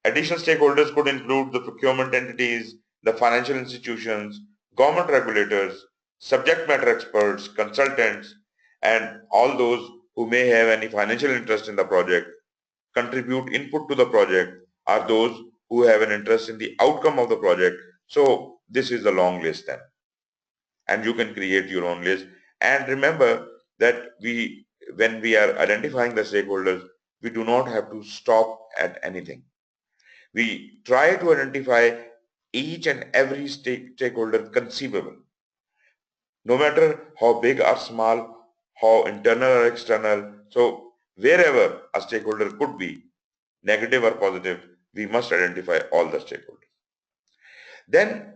Additional stakeholders could include the procurement entities, the financial institutions, government regulators, subject matter experts, consultants, and all those who may have any financial interest in the project, contribute input to the project, are those who have an interest in the outcome of the project. So this is a long list then. And you can create your own list. And remember that when we are identifying the stakeholders, we do not have to stop at anything. We try to identify each and every stakeholder conceivable, no matter how big or small, how internal or external. So wherever a stakeholder could be, negative or positive, we must identify all the stakeholders. Then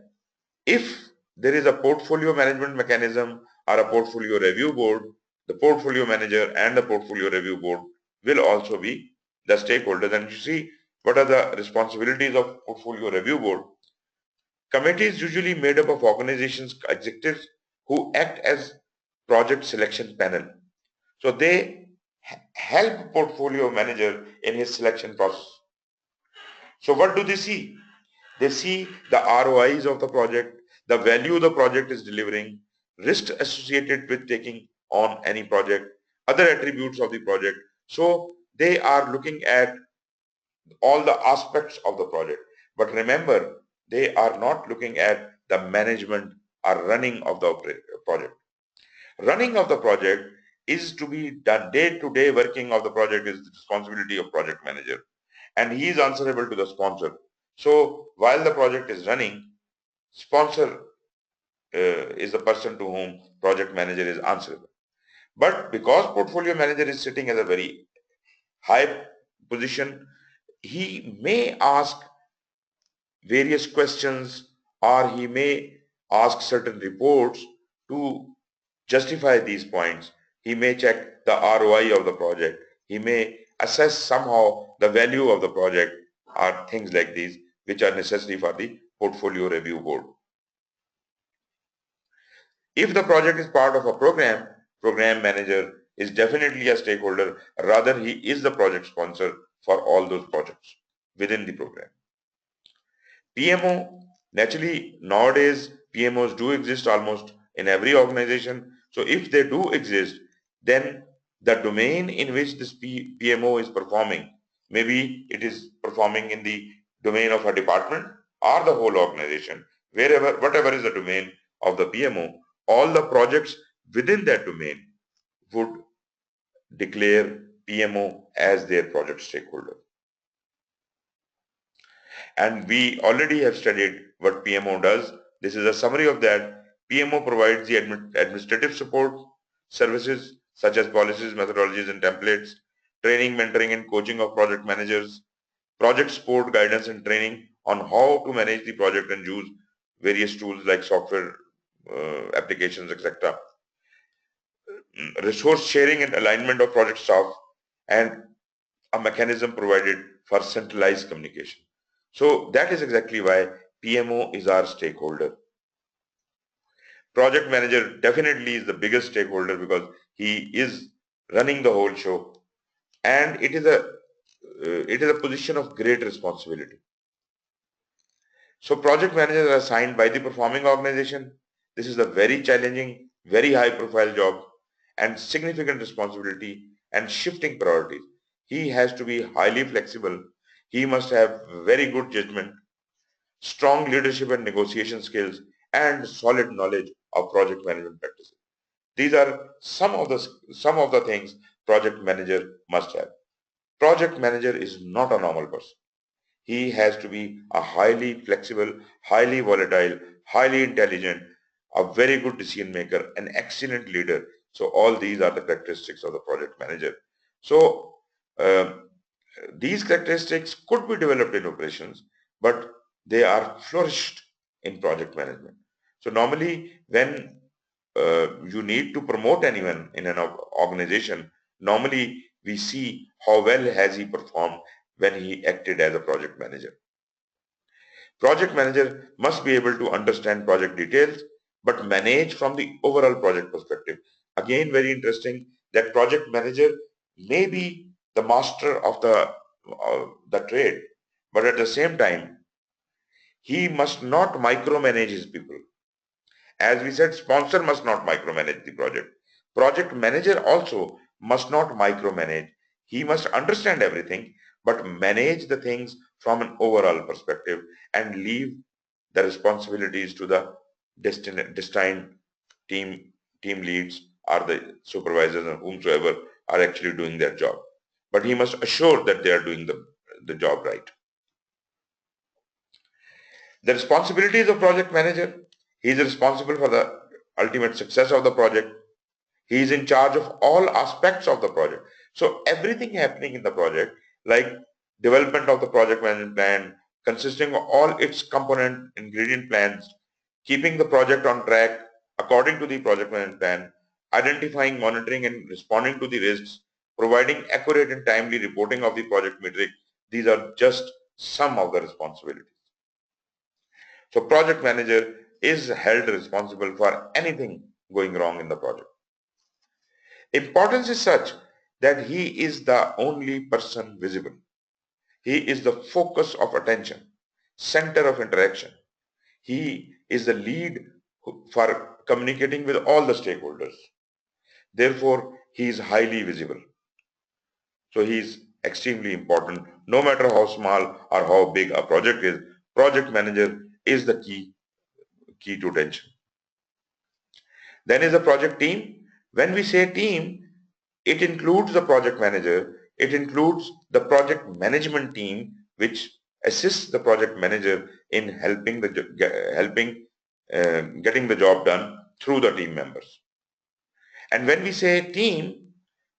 if there is a portfolio management mechanism or a portfolio review board, the portfolio manager and the portfolio review board will also be the stakeholders. And you see what are the responsibilities of portfolio review board. Committee is usually made up of organizations executives who act as project selection panel. So they help portfolio manager in his selection process. So what do they see? They see the ROIs of the project, the value the project is delivering, risk associated with taking on any project, other attributes of the project. So they are looking at all the aspects of the project. But remember, they are not looking at the management or running of the project. Running of the project is to be done. Day-to-day working of the project is the responsibility of project manager, and he is answerable to the sponsor. So while the project is running, sponsor is the person to whom project manager is answerable. But because portfolio manager is sitting at a very high position, he may ask various questions, or he may ask certain reports to justify these points. He may check the ROI of the project. He may assess somehow the value of the project, or things like these which are necessary for the portfolio review board. If the project is part of a program, program manager is definitely a stakeholder. Rather, he is the project sponsor for all those projects within the program. PMO, naturally nowadays PMOs do exist almost in every organization. So if they do exist, then the domain in which this PMO is performing, maybe it is performing in the domain of a department or the whole organization, whatever is the domain of the PMO, all the projects within that domain would declare PMO as their project stakeholder. And we already have studied what PMO does. This is a summary of that. PMO provides the administrative support services such as policies, methodologies, and templates, training, mentoring, and coaching of project managers, project support, guidance, and training on how to manage the project and use various tools like software applications, etc. Resource sharing and alignment of project staff, and a mechanism provided for centralized communication. So that is exactly why PMO is our stakeholder. Project manager definitely is the biggest stakeholder because he is running the whole show, and it is a position of great responsibility. So project managers are assigned by the performing organization. This is a very challenging, very high profile job and significant responsibility and shifting priorities. He has to be highly flexible. He must have very good judgment, strong leadership and negotiation skills, and solid knowledge of project management practices. These are some of the things project manager must have. Project manager is not a normal person. He has to be a highly flexible, highly volatile, highly intelligent, a very good decision maker, an excellent leader. So all these are the characteristics of the project manager. So these characteristics could be developed in operations, but they are flourished in project management. So normally when you need to promote anyone in an organization, normally we see how well has he performed when he acted as a project manager. Project manager must be able to understand project details but manage from the overall project perspective. Again, very interesting that project manager may be the master of the trade, but at the same time, he must not micromanage his people. As we said, sponsor must not micromanage the project. Project manager also must not micromanage. He must understand everything, but manage the things from an overall perspective and leave the responsibilities to the destined team leads or the supervisors or whomsoever are actually doing their job. But he must assure that they are doing the job right. The responsibilities of project manager: he is responsible for the ultimate success of the project. He is in charge of all aspects of the project. So everything happening in the project, like development of the project management plan, consisting of all its component ingredient plans, keeping the project on track according to the project management plan, identifying, monitoring, and responding to the risks, providing accurate and timely reporting of the project metric. These are just some of the responsibilities. So project manager is held responsible for anything going wrong in the project. Importance is such that he is the only person visible. He is the focus of attention, center of interaction. He is the lead for communicating with all the stakeholders. Therefore, he is highly visible. So he is extremely important. No matter how small or how big a project is, project manager is the key to attention. Then is the project team. When we say team, it includes the project manager, it includes the project management team, which assists the project manager in helping getting the job done through the team members. And when we say team,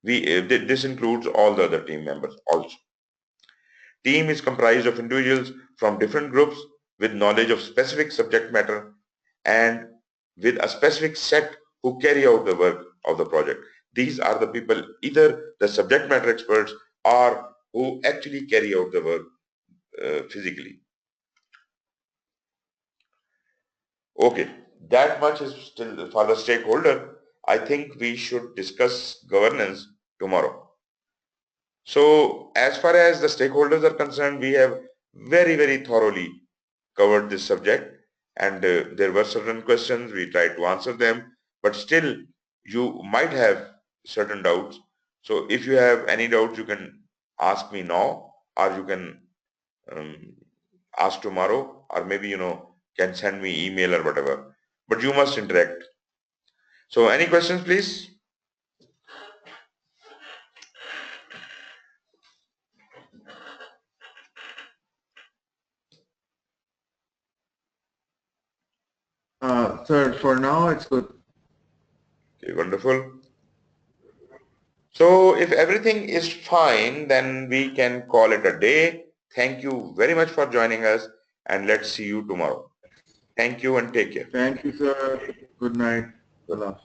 this includes all the other team members also. Team is comprised of individuals from different groups with knowledge of specific subject matter and with a specific set who carry out the work of the project. These are the people, either the subject matter experts or who actually carry out the work physically. Okay, that much is still for the stakeholder. I think we should discuss governance tomorrow. So as far as the stakeholders are concerned, we have very thoroughly covered this subject, and there were certain questions, we tried to answer them, but still you might have certain doubts. So if you have any doubts, you can ask me now, or you can um, ask tomorrow, or maybe can send me email or whatever, but you must interact. So any questions, please? Sir, for now it's good. Okay, wonderful. So if everything is fine, then we can call it a day. Thank you very much for joining us, and let's see you tomorrow. Thank you and take care. Thank you, sir. Good night. Allah.